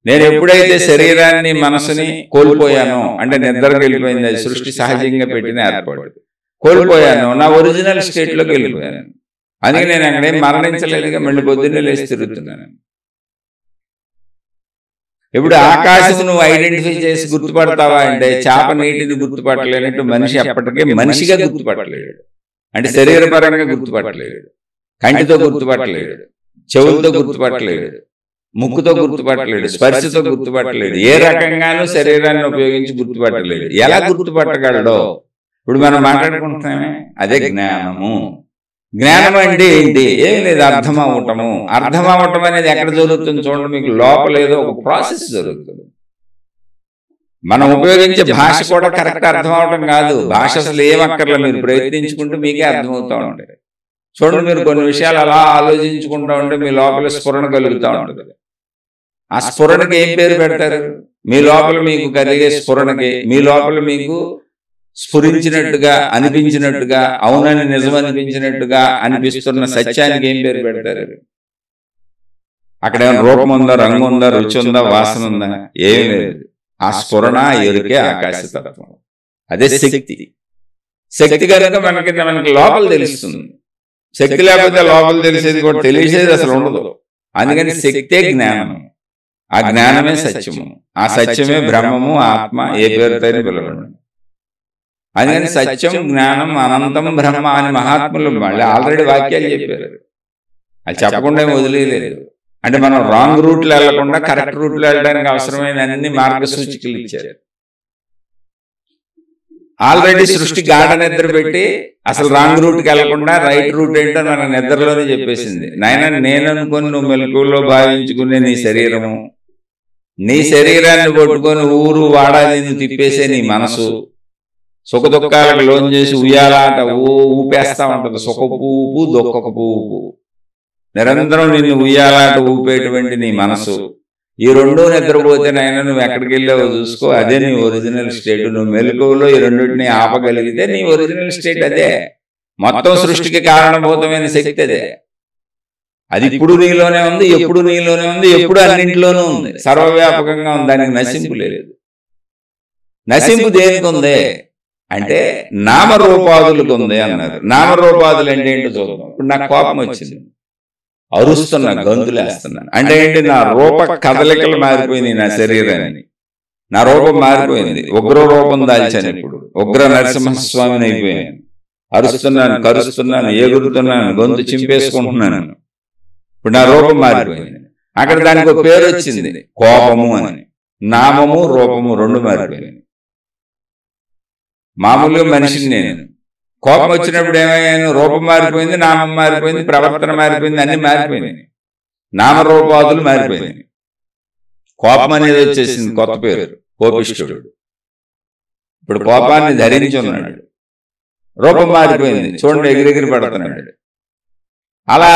[SPEAKER 1] నేను ఎప్పుడైతే శరీరాన్ని మనసుని కోల్పోయానో, అంటే నిద్రకు వెళ్ళిపోయింది, అది సృష్టి సహజంగా పెట్టిన ఏర్పాటు, కోల్పోయాను, నా ఒరిజినల్ స్టేట్లోకి వెళ్ళిపోయాను. అందుకే నేను అక్కడేం మరణించలేదుగా, మళ్ళీ పొద్దున్నే లేచి తిరుగుతున్నాను. ఇప్పుడు ఆకాశం నువ్వు ఐడెంటిఫై చేసి గుర్తుపడతావా అంటే, చేప నీటిని గుర్తుపట్టలేనట్టు మనిషి అప్పటికే మనిషిగా గుర్తుపట్టలేడు. అంటే శరీరపరంగా గుర్తుపట్టలేడు, కంటితో గుర్తుపట్టలేడు, చెవులతో గుర్తుపట్టలేడు, ముక్కుతో గుర్తుపట్టలేడు, స్పర్శతో గుర్తుపట్టలేడు, ఏ రకంగానూ శరీరాన్ని ఉపయోగించి గుర్తుపట్టలేడు. ఎలా గుర్తుపట్టగలడో ఇప్పుడు మనం మాట్లాడుకుంటున్నామే, అదే జ్ఞానము. జ్ఞానం అంటే ఏంటి? ఏం లేదు, అర్థం అవటము. అర్థం అవటం అనేది ఎక్కడ జరుగుతుంది చూడండి, మీకు లోపల ఏదో ఒక ప్రాసెస్ జరుగుతుంది. మనం ఉపయోగించే భాష కూడా కరెక్ట్ అర్థం అవటం కాదు. భాష అసలు ఏమక్కర్లే, మీరు ప్రయత్నించుకుంటూ మీకే అర్థమవుతూ ఉంటాయి. చూడండి, మీరు కొన్ని విషయాలు అలా ఆలోచించుకుంటూ ఉంటే మీ లోపల స్ఫురణ కలుగుతూ ఉంటుంది. ఆ స్ఫురణకి ఏం పేరు పెడతారు? మీ లోపల మీకు కలిగే స్ఫురణకి, మీ లోపల మీకు స్ఫురించినట్టుగా అనిపించినట్టుగా, అవునని నిజం అనిపించినట్టుగా అనిపిస్తున్న సత్యానికి ఏం పేరు పెడతారు? అక్కడ ఏమైనా రూపం ఉందా, రంగు ఉందా, రుచి ఉందా, వాసన ఉందా? ఏం లేదు. ఆ స్ఫురణ ఎరుకే ఆకాశతత్వం, అదే శక్తి. శక్తి కనుక మనకి లోపల తెలుస్తుంది. శక్తి లేకపోతే లోపల తెలిసేది కూడా, తెలిసేది అసలు ఉండదు. అందుకని శక్తే జ్ఞానం, ఆ జ్ఞానమే సత్యము, ఆ సత్యమే బ్రహ్మము, ఆత్మ, ఏ పేరుతో పిలవండి. అందుకని సత్యం, జ్ఞానం, అనంతం బ్రహ్మ అని మహాత్ములు మళ్ళీ ఆల్రెడీ వాక్యాలు చెప్పారు. అది చెప్పకుండా వదిలేదు. అంటే మనం రాంగ్ రూట్లో వెళ్లకుండా కరెక్ట్ రూట్లో వెళ్ళడానికి అవసరమైన అన్ని మార్గసూచికలు ఇచ్చారు. ఆల్రెడీ సృష్టి గాఢ నిద్ర పెట్టి అసలు రాంగ్ రూట్కి వెళ్లకుండా రైట్ రూట్ ఏంటో మన నిద్రలోనే చెప్పేసింది. నాయన, నేను అనుకుని నువ్వు మెలకువలో భావించుకునే నీ శరీరము, నీ శరీరాన్ని పట్టుకొని ఊరు వాడాలి తిప్పేసే నీ మనసు, సుఖ దుఃఖాలకు లోన్ చేసి ఉయ్యాలాట ఊపేస్తా ఉంటుంది. సుఖపు ఊపు, దుఃఖపు ఊపు, నిరంతరం నిన్ను ఉయ్యాలాట ఊపేటువంటి నీ మనసు, ఈ రెండూ నిద్రపోతే నాయన నువ్వు ఎక్కడికి వెళ్ళావో చూసుకో, అదే నీ ఒరిజినల్ స్టేట్. నువ్వు మెలకువలో ఈ రెండింటిని ఆపగలిగితే నీ ఒరిజినల్ స్టేట్ అదే. మొత్తం సృష్టికి కారణభూతమైన శక్తి అదే. అది ఇప్పుడు నీలోనే ఉంది, ఎప్పుడు నీలోనే ఉంది, ఎప్పుడు అన్నింటిలోనూ ఉంది, సర్వవ్యాపకంగా ఉంది. దానికి నశింపు లేదు. నశింపు దేనికి ఉంది అంటే నామరూపాదులకు ఉంది అన్నారు. నామరూపాదులు అంటే ఏంటో చూద్దాం. ఇప్పుడు నాకు కోపం వచ్చింది, అరుస్తున్నా, గంతులేస్తున్నాను అంటే ఏంటి? నా రూప కదలికలు మారిపోయినాయి. నా శరీరాన్ని, నా రూపం మారిపోయింది. ఉగ్ర రూపం దాల్చాను. ఇప్పుడు ఉగ్ర నరసింహస్వామిని అయిపోయాను. అరుస్తున్నాను, కరుస్తున్నాను, ఎగురుతున్నాను, గొంతు చింపేసుకుంటున్నాను. ఇప్పుడు నా రూపం మారిపోయింది. అక్కడ దానికి ఒక పేరు వచ్చింది, కోపము అని. నామము రూపము రెండు మారిపోయింది. మామూలుగా మనిషిని నేను, కోపం వచ్చినప్పుడు ఏమయ్యాను? రూపం మారిపోయింది, నామం మారిపోయింది, ప్రవర్తన మారిపోయింది, అన్ని మారిపోయినాయి. నామరూపాదులు మారిపోయినాయి. కోపం అనేది వచ్చేసింది, కొత్త పేరు, కోపిష్ఠుడు. ఇప్పుడు కోపాన్ని ధరించి ఉన్నాడు, రూపం మారిపోయింది, చూడండి ఎగిరెగిరి పడుతున్నాడు. అలా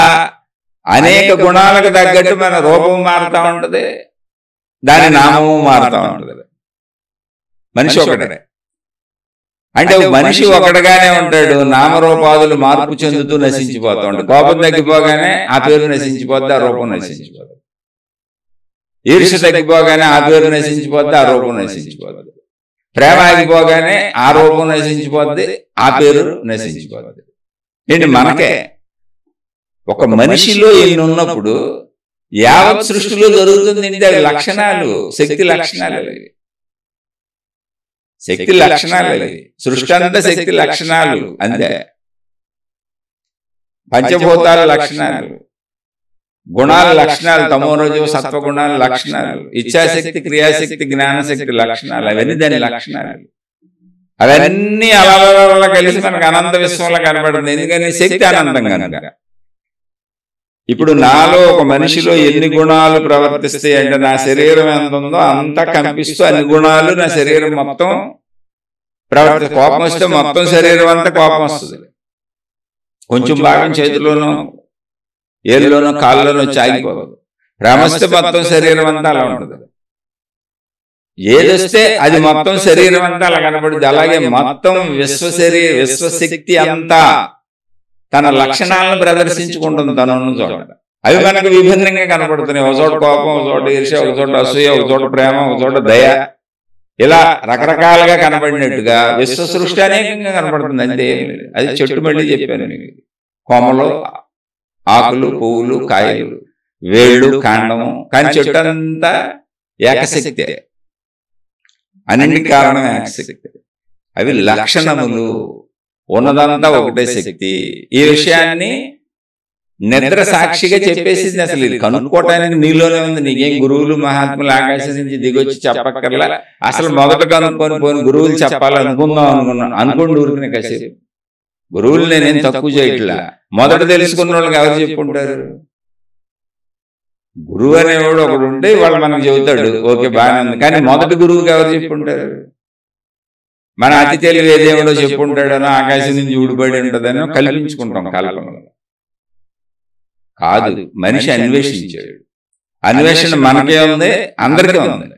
[SPEAKER 1] అనేక గుణాలకు తగ్గట్టు మన రూపం మారుతూ ఉంటుంది, దాని నామము మారుతూ ఉంటుంది. మనిషి ఒకటే అంటే మనిషి ఒకటిగానే ఉంటాడు, నామరూపాదులు మార్పు చెందుతూ నశించిపోతూ ఉంటాడు. కోపం తగ్గిపోగానే ఆ పేరు నశించిపోద్ది, ఆ రూపం నశించిపోద్ది. ఈర్ష్య తగ్గిపోగానే ఆ పేరు నశించిపోద్ది, ఆ రూపం నశించిపోద్ది. ప్రేమ ఆగిపోగానే ఆ రూపం నశించిపోద్ది, ఆ పేరు నశించిపోద్ది. ఏంటి? మనకే ఒక మనిషిలో ఎన్ని ఉన్నప్పుడు యావత్ సృష్టిలో జరుగుతుంది. అవి లక్షణాలు, శక్తి లక్షణాలు. శక్తి లక్షణాలు, సృష్టి అంతా శక్తి లక్షణాలు అంతే. పంచభూతాల లక్షణాలు, గుణాల లక్షణాలు, తమోరజో సత్వగుణాల లక్షణాలు, ఇచ్ఛాశక్తి, క్రియాశక్తి, జ్ఞానశక్తి లక్షణాలు, అవన్నీ దాని లక్షణాలు. అవన్నీ అలా కలిసి మనకు అనంత విశ్వంలో కనబడుతుంది. ఎందుకని శక్తి అనంతం కనుక. ఇప్పుడు నాలో ఒక మనిషిలో ఎన్ని గుణాలు ప్రవర్తిస్తాయి అంటే, నా శరీరం ఎంత ఉందో అంతా కంపిస్తూ అన్ని గుణాలు నా శరీరం మొత్తం ప్రవర్తి. కోపం వస్తే మొత్తం శరీరం అంతా కోపం వస్తుంది. కొంచెం భాగం చేతిలోనో ఏళ్ళలోనో కాళ్ళలోనో చాగిపోదు. ప్రేమ వస్తే మొత్తం శరీరం అంతా అలా ఉంటుంది. ఏదొస్తే అది మొత్తం శరీరం అంతా అలా కనబడుతుంది. అలాగే మొత్తం విశ్వశక్తి అంతా తన లక్షణాలను ప్రదర్శించుకుంటుంది తనను చోట. అవి మనకు విభిన్నంగా కనపడుతున్నాయి. ఒక చోట కోపం, ఒక చోట ఈర్ష్య, ఒక చోట అసూయ, ఒక చోట ప్రేమ, ఒక చోట దయ, ఇలా రకరకాలుగా కనబడినట్టుగా విశ్వ సృష్టి అనేకంగా కనపడుతుంది. అంతే. అది చెట్టు మళ్ళీ చెప్పాను మీకు. కొమ్మలు, ఆకులు, పువ్వులు, కాయలు, వేళ్ళు, కాండము, కానీ చెట్టు అంతా ఏకశక్తి. అన్నింటికి కారణం ఏకశక్తి. అవి లక్షణములు. ఉన్నదంతా ఒకటే శక్తి. ఈ విషయాన్ని నిద్ర సాక్షిగా చెప్పేసింది. అసలు ఇది కనుక్కోవటానికి నీలోనే ఉంది. నీకేం గురువులు మహాత్ములు ఆకాశం నుంచి దిగొచ్చి చెప్పక్కర్లా. అసలు మొదట కనుక్కొని పోని గురువులు చెప్పాలనుకుందాం అనుకోండి ఊరికి కాసేపు. గురువులు నేనేం తక్కువ చేయట్లా. మొదట తెలుసుకున్న వాళ్ళకి ఎవరు చెప్పుకుంటారు? గురువు అనేవాడు ఒకడు ఉంటే వాళ్ళు మనకు చెబుతాడు, ఓకే బాగానే ఉంది. కానీ మొదటి గురువుకి ఎవరు చెప్పుకుంటారు? మన అతి తెలివి ఏదేమిడో చెప్పుకుంటాడనో, ఆకాశం నుంచి ఊడిపడి ఉంటుందనో కల్పించుకుంటాం కల్పనలో. కాదు, మనిషి అన్వేషించాడు. అన్వేషణ మనకే ఉంది, అందరికీ ఉంది.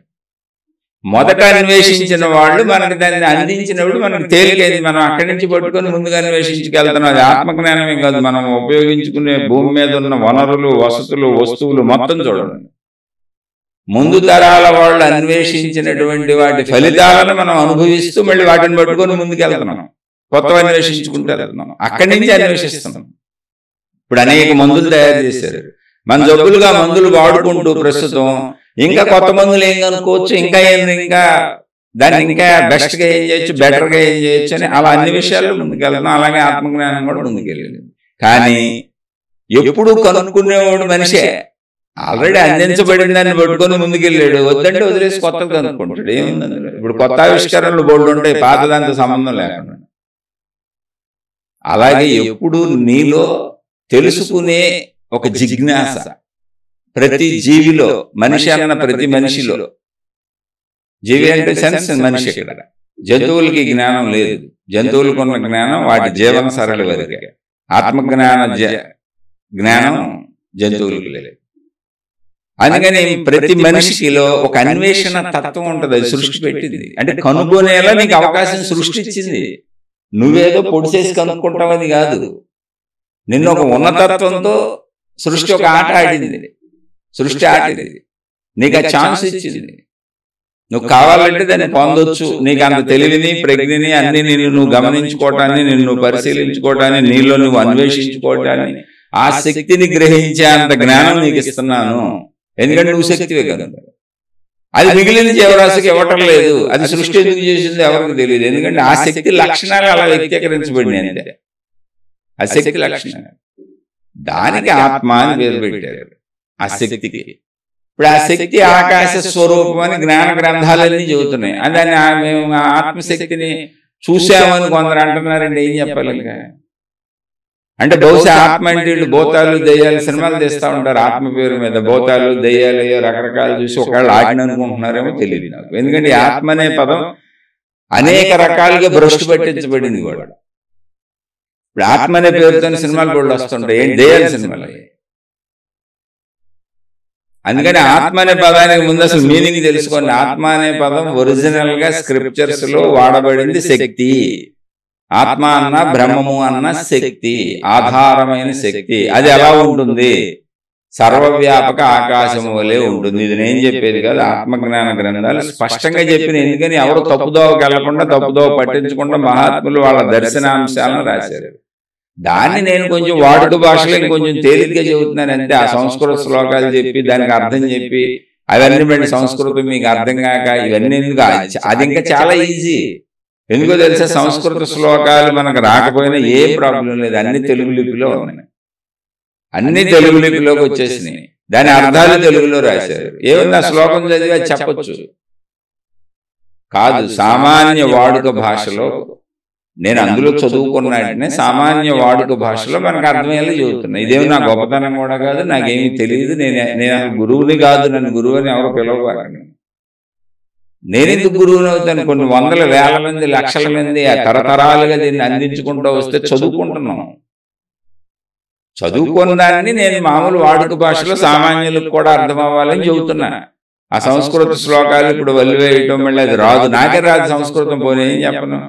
[SPEAKER 1] మొదట అన్వేషించిన వాళ్ళు మనకు దాన్ని అందించినప్పుడు మనకు తేలికైంది. మనం అక్కడి నుంచి పట్టుకొని ముందుగా అన్వేషించుకెళ్తున్నాం. అది ఆత్మజ్ఞానమే కాదు, మనం ఉపయోగించుకునే భూమి మీద ఉన్న వనరులు, వసతులు, వస్తువులు మొత్తం చూడండి. ముందు తరాల వాళ్ళు అన్వేషించినటువంటి వాటి ఫలితాలను మనం అనుభవిస్తూ మళ్ళీ వాటిని పట్టుకొని ముందుకెళ్తున్నాం. కొత్త అన్వేషించుకుంటూ వెళ్తున్నాం. అక్కడి నుంచి అన్వేషిస్తున్నాం. ఇప్పుడు అనేక మందులు తయారు చేశారు. మన జబ్బులుగా మందులు వాడుకుంటూ ప్రస్తుతం ఇంకా కొత్త మందులు ఏం కనుక్కోవచ్చు, ఇంకా దాన్ని ఇంకా బెస్ట్గా ఏం చేయొచ్చు, బెటర్గా ఏం చేయొచ్చు అని అలా అన్ని విషయాల్లో ముందుకెళ్తున్నాం. అలాగే ఆత్మజ్ఞానం కూడా ముందుకెళ్ళింది. కానీ ఎప్పుడు కనుక్కునేవాడు మనిషే. ఆల్రెడీ అందించబడిన దాన్ని పట్టుకొని ముందుకెళ్ళాడు. వద్దంటే వదిలేసి కొత్తగా కనుక్కుంటాడు. ఏముంది అందులో? ఇప్పుడు కొత్త ఆవిష్కరణలు బోర్డు ఉంటాయి, పాతదాంతో సంబంధం లేకుండా. అలాగే ఎప్పుడు నీలో తెలుసుకునే ఒక జిజ్ఞాస ప్రతి జీవిలో, మనిషి అన్న ప్రతి మనిషిలో, జీవి అంటే సెన్స్ మనిషి. ఇక్కడ జంతువులకి జ్ఞానం లేదు. జంతువులకు ఉన్న జ్ఞానం వాటి జీవన సరళి వరకే. ఆత్మజ్ఞాన జ్ఞానం జంతువులకు లేదు. అందుకని ప్రతి మనిషిలో ఒక అన్వేషణ తత్వం ఉంటుంది. అది సృష్టి పెట్టింది. అంటే కనుగొనేలా నీకు అవకాశం సృష్టించింది. నువ్వేదో పొడిచేసి కనుక్కుంటావని కాదు. నిన్ను ఒక ఉన్నతత్వంతో సృష్టి ఒక ఆట ఆడింది. సృష్టి ఆడింది, నీకు ఆ ఛాన్స్ ఇచ్చింది. నువ్వు కావాలంటే దాన్ని పొందొచ్చు. నీకు అంత తెలివిని, ప్రజ్ఞని అన్ని నిన్ను నువ్వు గమనించుకోవటాన్ని, నిన్ను పరిశీలించుకోవటాన్ని, నీలో నువ్వు అన్వేషించుకోవటాన్ని, ఆ శక్తిని గ్రహించే అంత జ్ఞానం నీకు ఇస్తున్నాను. ఎందుకంటే నువ్వు శక్తివే కదా. అది మిగిలిన జీవరాశికి ఇవ్వటం లేదు. అది సృష్టి ఎందుకు చేసింది ఎవరికి తెలియదు. ఎందుకంటే ఆ శక్తి లక్షణాలు అలా వ్యక్తీకరించబడినాయి అంతే. ఆ శక్తి లక్షణాలు, దానికి ఆత్మ అని పేరు పెట్టారు ఆ శక్తికి. ఇప్పుడు ఆ శక్తి ఆకాశ స్వరూపం అని జ్ఞాన గ్రంథాలన్నీ చెబుతున్నాయి. దాన్ని మేము ఆత్మశక్తిని చూసామని కొందరు అంటున్నారండి. ఏం చెప్పాలి ఇంకా? అంటే బహుశా ఆత్మ అంటే వీళ్ళు భూతాలు, దెయ్యాలు సినిమాలు తీస్తూ ఉంటారు ఆత్మ పేరు మీద. భూతాలు, దెయ్యాలు రకరకాలు చూసి ఒకవేళ ఆజ్ఞ అనుకుంటున్నారేమో తెలియదు నాకు. ఎందుకంటే ఆత్మ అనే పదం అనేక రకాలుగా భ్రష్టు పట్టించబడింది కూడా. ఇప్పుడు ఆత్మ అనే పేరుతో సినిమాలు కూడా వస్తుంటాయి. ఏంటి దెయ్యాల సినిమాలు. అందుకని ఆత్మ అనే పదానికి ముందు అసలు మీనింగ్ తెలుసుకోండి. ఆత్మ అనే పదం ఒరిజినల్ గా స్క్రిప్చర్స్ లో వాడబడింది శక్తి. ఆత్మ అన్న బ్రహ్మము అన్న శక్తి, ఆధారమైన శక్తి. అది ఎలా ఉంటుంది? సర్వవ్యాపక ఆకాశము వలె ఉంటుంది. ఇది నేను చెప్పేది కాదు, ఆత్మజ్ఞాన గ్రంథాలు స్పష్టంగా చెప్పింది. ఎందుకని ఎవరు తప్పుదోవకు వెళ్లకుండా, తప్పుదోవ పట్టించకుండా మహాత్ములు వాళ్ళ దర్శనాంశాలను రాశారు. దాన్ని నేను కొంచెం వాడుక భాషలో ఇంకొంచెం తేలిగ్గా చెబుతున్నాను అంతే. ఆ సంస్కృత శ్లోకాలు చెప్పి దానికి అర్థం చెప్పి అవన్నీ బట్టి సంస్కృతం మీకు అర్థం కాక ఇవన్నీ ఎందుకు? అది ఇంకా చాలా ఈజీ. ఎందుకో తెలిసే, సంస్కృత శ్లోకాలు మనకు రాకపోయినా ఏ ప్రాబ్లం లేదు, అన్ని తెలుగు లిపిలో ఉన్నాయి. అన్ని తెలుగు లిపిలోకి వచ్చేసినాయి. దాని అర్థాలు తెలుగులో రాశారు. ఏమన్నా శ్లోకం చదివి అది చెప్పచ్చు కాదు. సామాన్య వాడుక భాషలో నేను అందులో చదువుకున్నాడనే సామాన్య వాడుక భాషలో మనకు అర్థమయ్యేలా చదువుతున్నా. ఇదేమి నా గొప్పతనం కూడా కాదు, నాకేమీ తెలియదు, నేను గురువుని కాదు, నన్ను గురువు అని ఎవరు పిలవబాకండి. నేనెందుకు గురువుని అవుతాను? కొన్ని వందల వేల మంది లక్షల మంది తరతరాలుగా దీన్ని అందించుకుంటూ వస్తే చదువుకుంటున్నాం. చదువుకున్న దాన్ని నేను మామూలు వాడుక భాషలో సామాన్యులకు కూడా అర్థం అవ్వాలని చెబుతున్నా. ఆ సంస్కృత శ్లోకాలు ఇప్పుడు వల్లివేయటం మళ్ళీ అది రాదు, నాకే రాదు సంస్కృతం, పోనీ ఏం చెప్పను.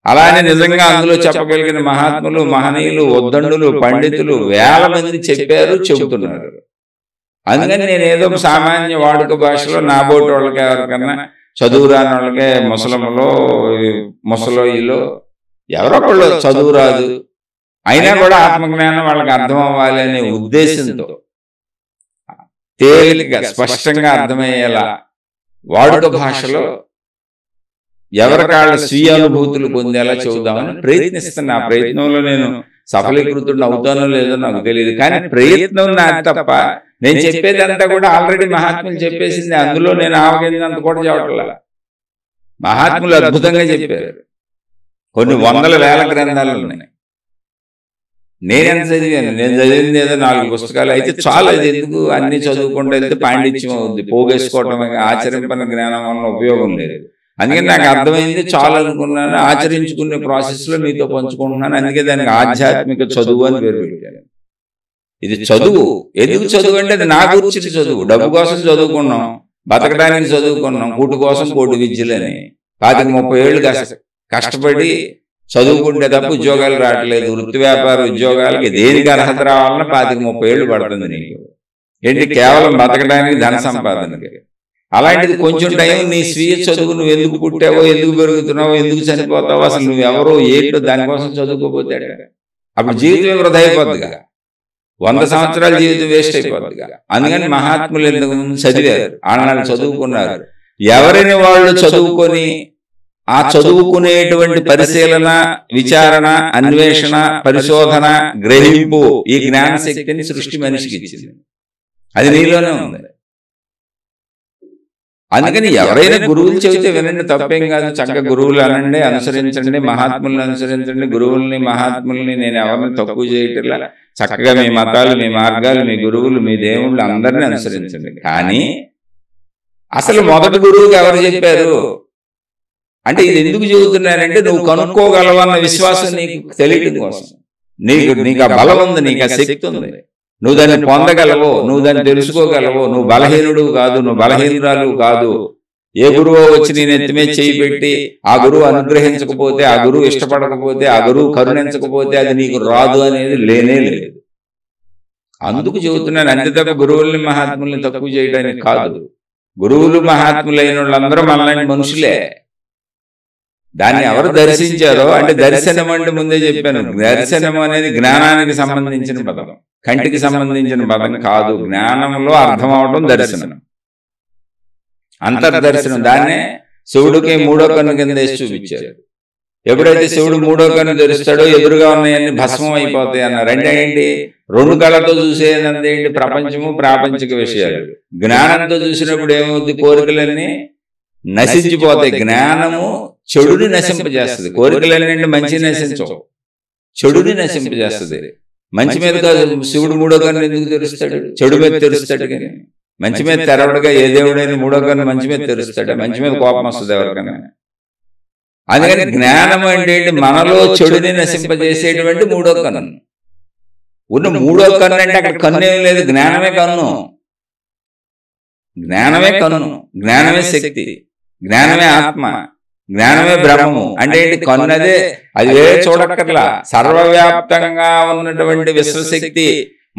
[SPEAKER 1] అలానే నిజంగా అందులో చెప్పగలిగిన మహాత్ములు, మహనీయులు, ఉద్దండులు, పండితులు వేల మంది చెప్పారు, చెబుతున్నారు. అందుకని నేను ఏదో సామాన్య వాడుక భాషలో నాబోటి వాళ్ళకి ఎవరికన్నా చదువు రాని వాళ్ళకే ముసలములో ముసలోయిలో ఎవరొకళ్ళు చదువు రాదు, అయినా కూడా ఆత్మజ్ఞానం వాళ్ళకి అర్థం అవ్వాలి అనే ఉద్దేశంతో తేలిక స్పష్టంగా అర్థమయ్యేలా వాడుక భాషలో ఎవరికాళ్ళ స్వీయ అనుభూతులు పొందేలా చెబుదామని ప్రయత్నిస్తున్నా. ఆ ప్రయత్నంలో నేను సఫలీకృతుడు అవుతానో లేదో నాకు తెలియదు, కానీ ప్రయత్నం నాకు తప్ప నేను చెప్పేదంతా కూడా ఆల్రెడీ మహాత్ములు చెప్పేసింది. అందులో నేను ఆవగిందంత కూడా చెప్పట్లా. మహాత్ములు అద్భుతంగా చెప్పారు. కొన్ని వందల వేల గ్రంథాలు ఉన్నాయి. నేనెంత చదివాను? నేను చదివింది ఏదో 4 పుస్తకాలు అయితే చాలు. అది ఎందుకు అన్ని చదువుకుంటూ వెళ్తే పాండిత్యం అవుద్ది, పోగేసుకోవటం, ఆచరింపన జ్ఞానం వల్ల ఉపయోగం లేదు. అందుకని నాకు అర్థమైంది, చాలు అనుకున్నాను. ఆచరించుకునే ప్రాసెస్లో మీతో పంచుకుంటున్నాను. అందుకే దానికి ఆధ్యాత్మిక చదువు అని పేరు పెట్టాను. ఇది చదువు. ఎందుకు చదువు అంటే అది నా గురించి చదువు. డబ్బు కోసం చదువుకున్నాం, బతకడానికి చదువుకున్నాం, కూటు కోసం కోటి విద్యలని 25-30 ఏళ్ళు కష్టపడి చదువుకుంటే తప్ప ఉద్యోగాలు రావట్లేదు. వృత్తి వ్యాపార ఉద్యోగాలకి దేనికి అర్హత రావాలన్నా 25-30 ఏళ్ళు పడుతుంది నీకు. ఏంటి? కేవలం బతకడానికి, ధన సంపాదనకి. అలాంటిది కొంచెం టైం నీ స్వీయ చదువు, నువ్వు ఎందుకు పుట్టావో, ఎందుకు పెరుగుతున్నావో, ఎందుకు చనిపోతావో, అసలు నువ్వెవరో ఏంటో దానికోసం చదువుకోపోతే అప్పుడు జీవితం వృధా అయిపోద్దిగా. 100 సంవత్సరాల జీవితం వేస్ట్ అయిపోద్దిగా. అందుకని మహాత్ములు ఎందుకు చదివారు, ఆనాడు చదువుకున్నారు. ఎవరిని వాళ్ళు చదువుకొని ఆ చదువుకునేటువంటి పరిశీలన, విచారణ, అన్వేషణ, పరిశోధన, గ్రహింపు, ఈ జ్ఞాన శక్తిని సృష్టి మనిషికి ఇచ్చింది. అది నీలోనే ఉంది. అందుకని ఎవరైనా గురువులు చెబితే వినండి, తప్పేం కాదు. చక్కగా గురువులు అనండి, అనుసరించండి, మహాత్ములను అనుసరించండి. గురువుల్ని, మహాత్ముల్ని నేను ఎవరిని తక్కువ చేయట్లా. చక్కగా మీ మతాలు, మీ మార్గాలు, మీ గురువులు, మీ దేవుళ్ళు అందరినీ అనుసరించండి. కానీ అసలు మొదటి గురువుకి ఎవరు చెప్పారు అంటే ఇది ఎందుకు చెబుతున్నారంటే నువ్వు కనుక్కోగలవన్న విశ్వాసం నీకు తెలియడం కోసం. నీకు ఆ బలం ఉంది, నీకు ఆ శక్తి ఉంది, నువ్వు దాన్ని పొందగలవో, నువ్వు దాన్ని తెలుసుకోగలవో. నువ్వు బలహీనుడు కాదు, నువ్వు బలహీనురాలు కాదు. ఏ గురువు వచ్చి నేను ఎత్తిమే చేయి పెట్టి ఆ గురువు అనుగ్రహించకపోతే, ఆ గురువు ఇష్టపడకపోతే, ఆ గురువు కరుణించకపోతే అది నీకు రాదు అనేది లేనే లేదు. అందుకు చెబుతున్నాను. అంతే తప్ప గురువుల్ని, మహాత్ముల్ని తక్కువ చేయడానికి కాదు. గురువులు, మహాత్ములైన వాళ్ళందరూ మనలాంటి మనుషులే. దాన్ని ఎవరు దర్శించారో, అంటే దర్శనం అంటే ముందే చెప్పాను, దర్శనం అనేది జ్ఞానానికి సంబంధించిన పదం, కంటికి సంబంధించిన పదం కాదు. జ్ఞానంలో అర్థం అవడం దర్శనం, అంతర్దర్శనం. దాన్నే శివుడికి 3వ కన్ను కింద వేసి చూపించారు. ఎప్పుడైతే శివుడు 3వ కన్ను తెరుస్తాడో ఎదురుగా ఉన్నాయన్ని భస్మం అయిపోతాయి అన్నారు. అంటే ఏంటి? 2 కళ్ళతో చూసేదంటే ఏంటి? ప్రపంచము, ప్రాపంచిక విషయాలు. జ్ఞానంతో చూసినప్పుడు ఏమవుద్ది? కోరికలన్నీ నశించిపోతాయి. జ్ఞానము చెడుని నశింపజేస్తుంది. కోరికలన్నీ మంచి నశించవు, చెడుని నశింపజేస్తుంది. మంచి మీద కాదు. శివుడు 3వ కన్ను ఎందుకు తెరుస్తాడు? చెడు మీద తెరుస్తాడు. కానీ మంచి మీద తెరవడుగా. ఏ దేవుడైనా 3వ కన్ను మంచి మీద తెరుస్తాడు. మంచి మీద కోపం వస్తుంది ఎవరికైనా. అందుకని జ్ఞానం అంటే మనలో చెడుని నశింపజేసేటువంటి 3వ కన్ను. ఉన్న 3వ కన్ను అంటే అక్కడ కన్ను ఏం లేదు, జ్ఞానమే కన్ను. జ్ఞానమే కన్ను, జ్ఞానమే శక్తి, జ్ఞానమే ఆత్మ, జ్ఞానమే బ్రహ్మము. అంటే ఏంటి? కన్నదే. అది వేరే చూడక్కర్లా. సర్వవ్యాప్తంగా ఉన్నటువంటి విశ్వశక్తి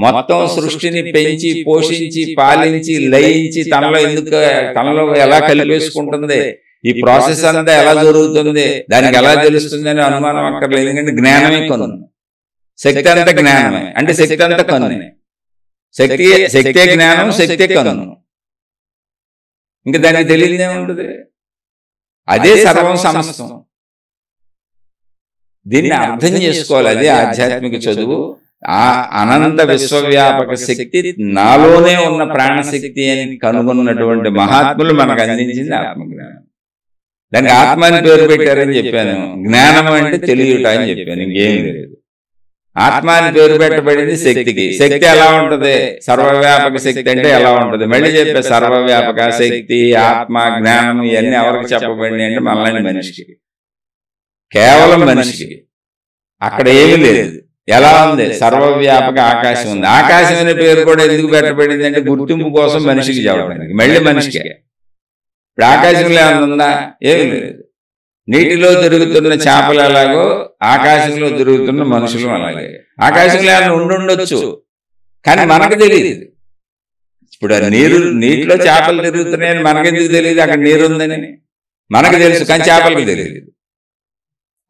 [SPEAKER 1] మొత్తం సృష్టిని పెంచి, పోషించి, పాలించి, లయించి తనలో ఎలా కలిపేసుకుంటుంది, ఈ ప్రాసెస్ అంతా ఎలా జరుగుతుంది, దానికి ఎలా తెలుస్తుంది అని అనుమానం అక్కర్లేదు. ఎందుకంటే జ్ఞానమే కన్ను, శక్తి అంతా జ్ఞానమే. అంటే శక్తి అంతా కన్నే. శక్తే జ్ఞానం, శక్తే కన్ను. ఇంకా దానికి తెలియదే ఉంటుంది. అదే సర్వం సమస్తం. దీన్ని అర్థం చేసుకోవాలి. అదే ఆధ్యాత్మిక చదువు, ఆ అనంత విశ్వవ్యాపక శక్తి నాలోనే ఉన్న ప్రాణశక్తి అని కనుగొన్నటువంటి మహాత్ములు మనకు అందించింది ఆత్మజ్ఞానం. దానికి ఆత్మ అని పేరు పెట్టారని చెప్పాను. జ్ఞానం అంటే తెలియట అని చెప్పాను, ఇంకేం లేదు. ఆత్మ అని పేరు పెట్టబడింది శక్తికి. శక్తి ఎలా ఉంటది? సర్వవ్యాపక శక్తి అంటే ఎలా ఉంటది? మళ్ళీ చెప్పే సర్వవ్యాపక శక్తి, ఆత్మ, జ్ఞానం ఇవన్నీ ఎవరికి చెప్పబడి అంటే మనలాంటి మనిషికి, కేవలం మనిషికి. అక్కడ ఏమీ లేదు. ఎలా ఉంది? సర్వవ్యాపక ఆకాశం ఉంది. ఆకాశం అనే పేరు కూడా ఎందుకు పెట్టబడింది అంటే గుర్తింపు కోసం మనిషికి చెప్పడానికి, మళ్ళీ మనిషికే. ఇప్పుడు ఆకాశంలో ఏమన్నా ఉందా? ఏమీ లేదు. నీటిలో తిరుగుతున్న చేపలు ఎలాగో ఆకాశంలో తిరుగుతున్న మనుషులు అలాగే. ఆకాశంలో ఏమన్నా ఉండొచ్చు, కానీ మనకు తెలియదు. ఇప్పుడు నీటిలో చేపలు తిరుగుతున్నాయని మనకెందుకు తెలియదు? అక్కడ నీరు ఉందని మనకు తెలుసు, కానీ చేపలకు తెలియదు.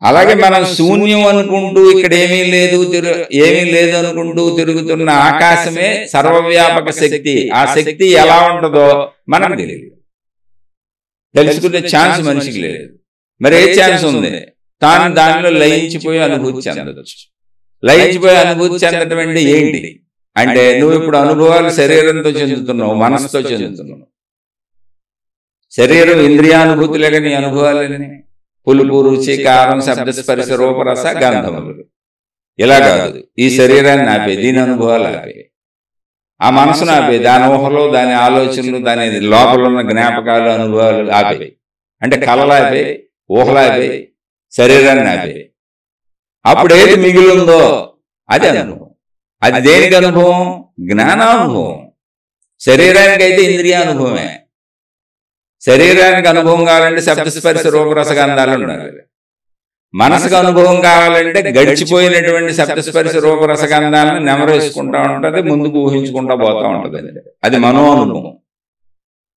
[SPEAKER 1] అలాగే మనం శూన్యం అనుకుంటూ ఇక్కడ ఏమీ లేదు అనుకుంటూ తిరుగుతున్న ఆకాశమే సర్వవ్యాపక శక్తి. ఆ శక్తి ఎలా ఉంటుందో మనకు తెలియదు, తెలుసుకునే ఛాన్స్ మనిషికి లేదు. మరి ఏ ఛాన్స్ ఉంది? తాను దానిలో లయించిపోయి అనుభూతి చెందవచ్చు. లయించిపోయి అనుభూతి చెందడం అంటే ఏంటి అంటే, నువ్వు ఇప్పుడు అనుభవాలు శరీరంతో చెందుతున్నావు, మనసుతో చెందుతున్నావు. శరీరం ఇంద్రియానుభూతులే నీ అనుభవాలని పులుపు, రుచి, కారం, శబ్ద, స్పర్శ, రూపరస, గంధములు. ఇలా కాదు. ఈ శరీరాన్ని ఆపే, దీని అనుభవాలు ఆపే, ఆ మనసును ఆపే, దాని ఊహలో, దాని ఆలోచనలు, దాని లోపల ఉన్న జ్ఞాపకాలు, అనుభవాలు ఆపే. అంటే కలలాపే, ఊహలాపే, శరీరాన్ని ఆపే. అప్పుడు ఏది మిగిలిందో అది అనుభవం. అది దేనికి అనుభవం? జ్ఞానానుభవం. శరీరానికైతే ఇంద్రియానుభవమే. శరీరానికి అనుభవం కావాలంటే శబ్దస్పర్శ రూపరస గంధాలు ఉండాలి. మనసుకు అనుభవం కావాలంటే గడిచిపోయినటువంటి శబ్దస్పర్శ రూపరస గంధాలను నెమరేసుకుంటా ఉంటుంది, ముందుకు ఊహించుకుంటా పోతా ఉంటుంది. అది మనో అనుభవం,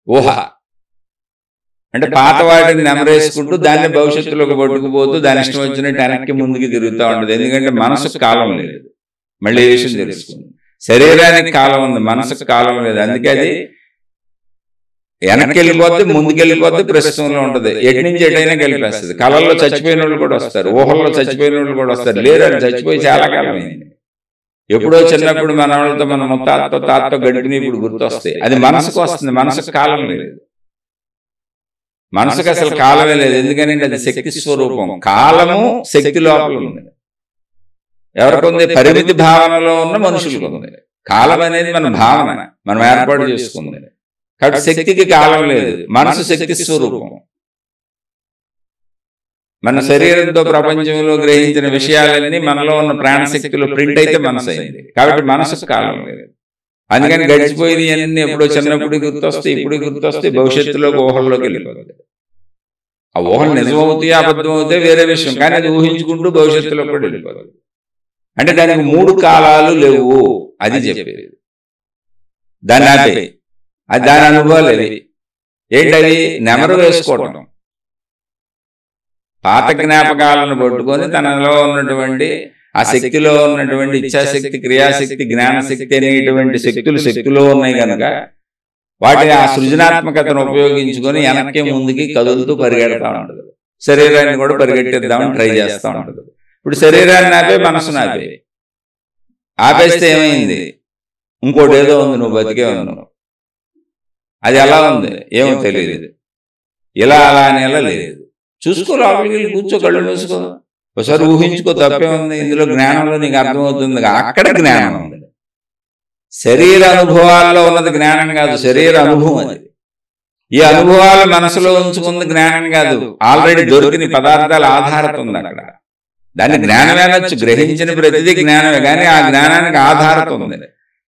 [SPEAKER 1] ఊహ. అంటే పాత వాటిని నెమరేసుకుంటూ దాన్ని భవిష్యత్తులోకి పట్టుకుపోతూ దాని ఇష్టం వచ్చినట్టు వెనక్కి ముందుకు తిరుగుతూ ఉంటుంది. ఎందుకంటే మనసుకు కాలం లేదు. మళ్ళీ ఈ విషయం తెలుసుకుంది. శరీరానికి కాలం ఉంది, మనసుకు కాలం లేదు. అందుకే అది వెనక్కి వెళ్ళిపోద్ది, ముందుకెళ్ళిపోద్ది, ప్రస్తుతంలో ఉంటుంది. ఎటు నుంచి ఎటైనా గెలిపేస్తుంది. కళల్లో చచ్చిపోయిన వాళ్ళు కూడా వస్తారు, ఊహల్లో చచ్చిపోయిన వాళ్ళు కూడా వస్తారు. లేరు, చచ్చిపోయి చాలా కాలం అయింది. ఎప్పుడో చిన్నప్పుడు మన వాళ్ళతో, మన తాతతో గడిపిన ఇప్పుడు గుర్తొస్తాయి. అది మనసుకు వస్తుంది, మనసుకు కాలం లేదు. మనసుకు అసలు కాలమే లేదు. ఎందుకంటే అది శక్తి స్వరూపం. కాలము శక్తి లోపల ఉంది. ఎవరికొంది? పరిమితి భావనలో ఉన్న మనుషులకు ఉంది. కాలం అనేది మన భావన, మనం ఏర్పాటు చేసుకుంది. కాబట్టి శక్తికి కాలం లేదు. మనసు శక్తి స్వరూపం. మన శరీరంతో ప్రపంచంలో గ్రహించిన విషయాలన్నీ మనలో ఉన్న ప్రాణశక్తిలో ప్రింట్ అయితే మనసు అయింది. కాబట్టి మనసుకు కాలం లేదు. అందుకని గడిచిపోయింది అన్ని ఎప్పుడో చిన్నప్పుడు గుర్తొస్తాయి, ఇప్పుడు గుర్తొస్తాయి, భవిష్యత్తులోకి ఊహల్లోకి వెళ్ళిపోతుంది. ఆ ఊహలు నిజమవుతాయి, అబద్ధం అవుతాయి వేరే విషయం, కానీ అది ఊహించుకుంటూ భవిష్యత్తులో కూడా వెళ్ళిపోతుంది. అంటే దానికి 3 కాలాలు లేవు, అది చెప్పేది. దాన్ని ఆపే, అది దాని అనుభవాలు అవి. ఏంటది? నెమరు వేసుకోవటం. పాత జ్ఞాపకాలను పట్టుకొని తనలో ఉన్నటువంటి ఆ శక్తిలో ఉన్నటువంటి ఇచ్ఛాశక్తి, క్రియాశక్తి, జ్ఞానశక్తి అనేటువంటి శక్తులు ఉన్నాయి కనుక వాటి ఆ సృజనాత్మకతను ఉపయోగించుకొని వెనక్కి ముందుకి కదులుతూ పరిగెడతా ఉంటుంది. శరీరాన్ని కూడా పరిగెట్టిద్దామని ట్రై చేస్తూ ఉంటుంది. ఇప్పుడు శరీరాన్ని ఆపే, మనసును ఆపేస్తే ఏమైంది? ఇంకోటి ఏదో ఉంది, నువ్వు బతికే ఉన్నావు. అది ఎలా ఉంది ఏమో తెలియదు. ఇలా అలా అని ఎలా లేదు. చూసుకో, లోపలికి వెళ్ళి కూర్చో, కళ్ళు మూసుకో, ఒకసారి ఊహించుకో, తప్పే ఉంది. ఇందులో జ్ఞానంలో నీకు అర్థమవుతుంది. అక్కడ జ్ఞానం ఉంది. శరీర అనుభవాల్లో ఉన్నది జ్ఞానం కాదు, శరీర అనుభవం అది. ఈ అనుభవాలు మనసులో ఉంచుకుంది జ్ఞానం కాదు. ఆల్రెడీ దొరికిన పదార్థాల ఆధారత ఉంది అక్కడ. దాన్ని జ్ఞానమే అనొచ్చు. గ్రహించిన ప్రతిదీ జ్ఞానమే, కానీ ఆ జ్ఞానానికి ఆధారత ఉంది.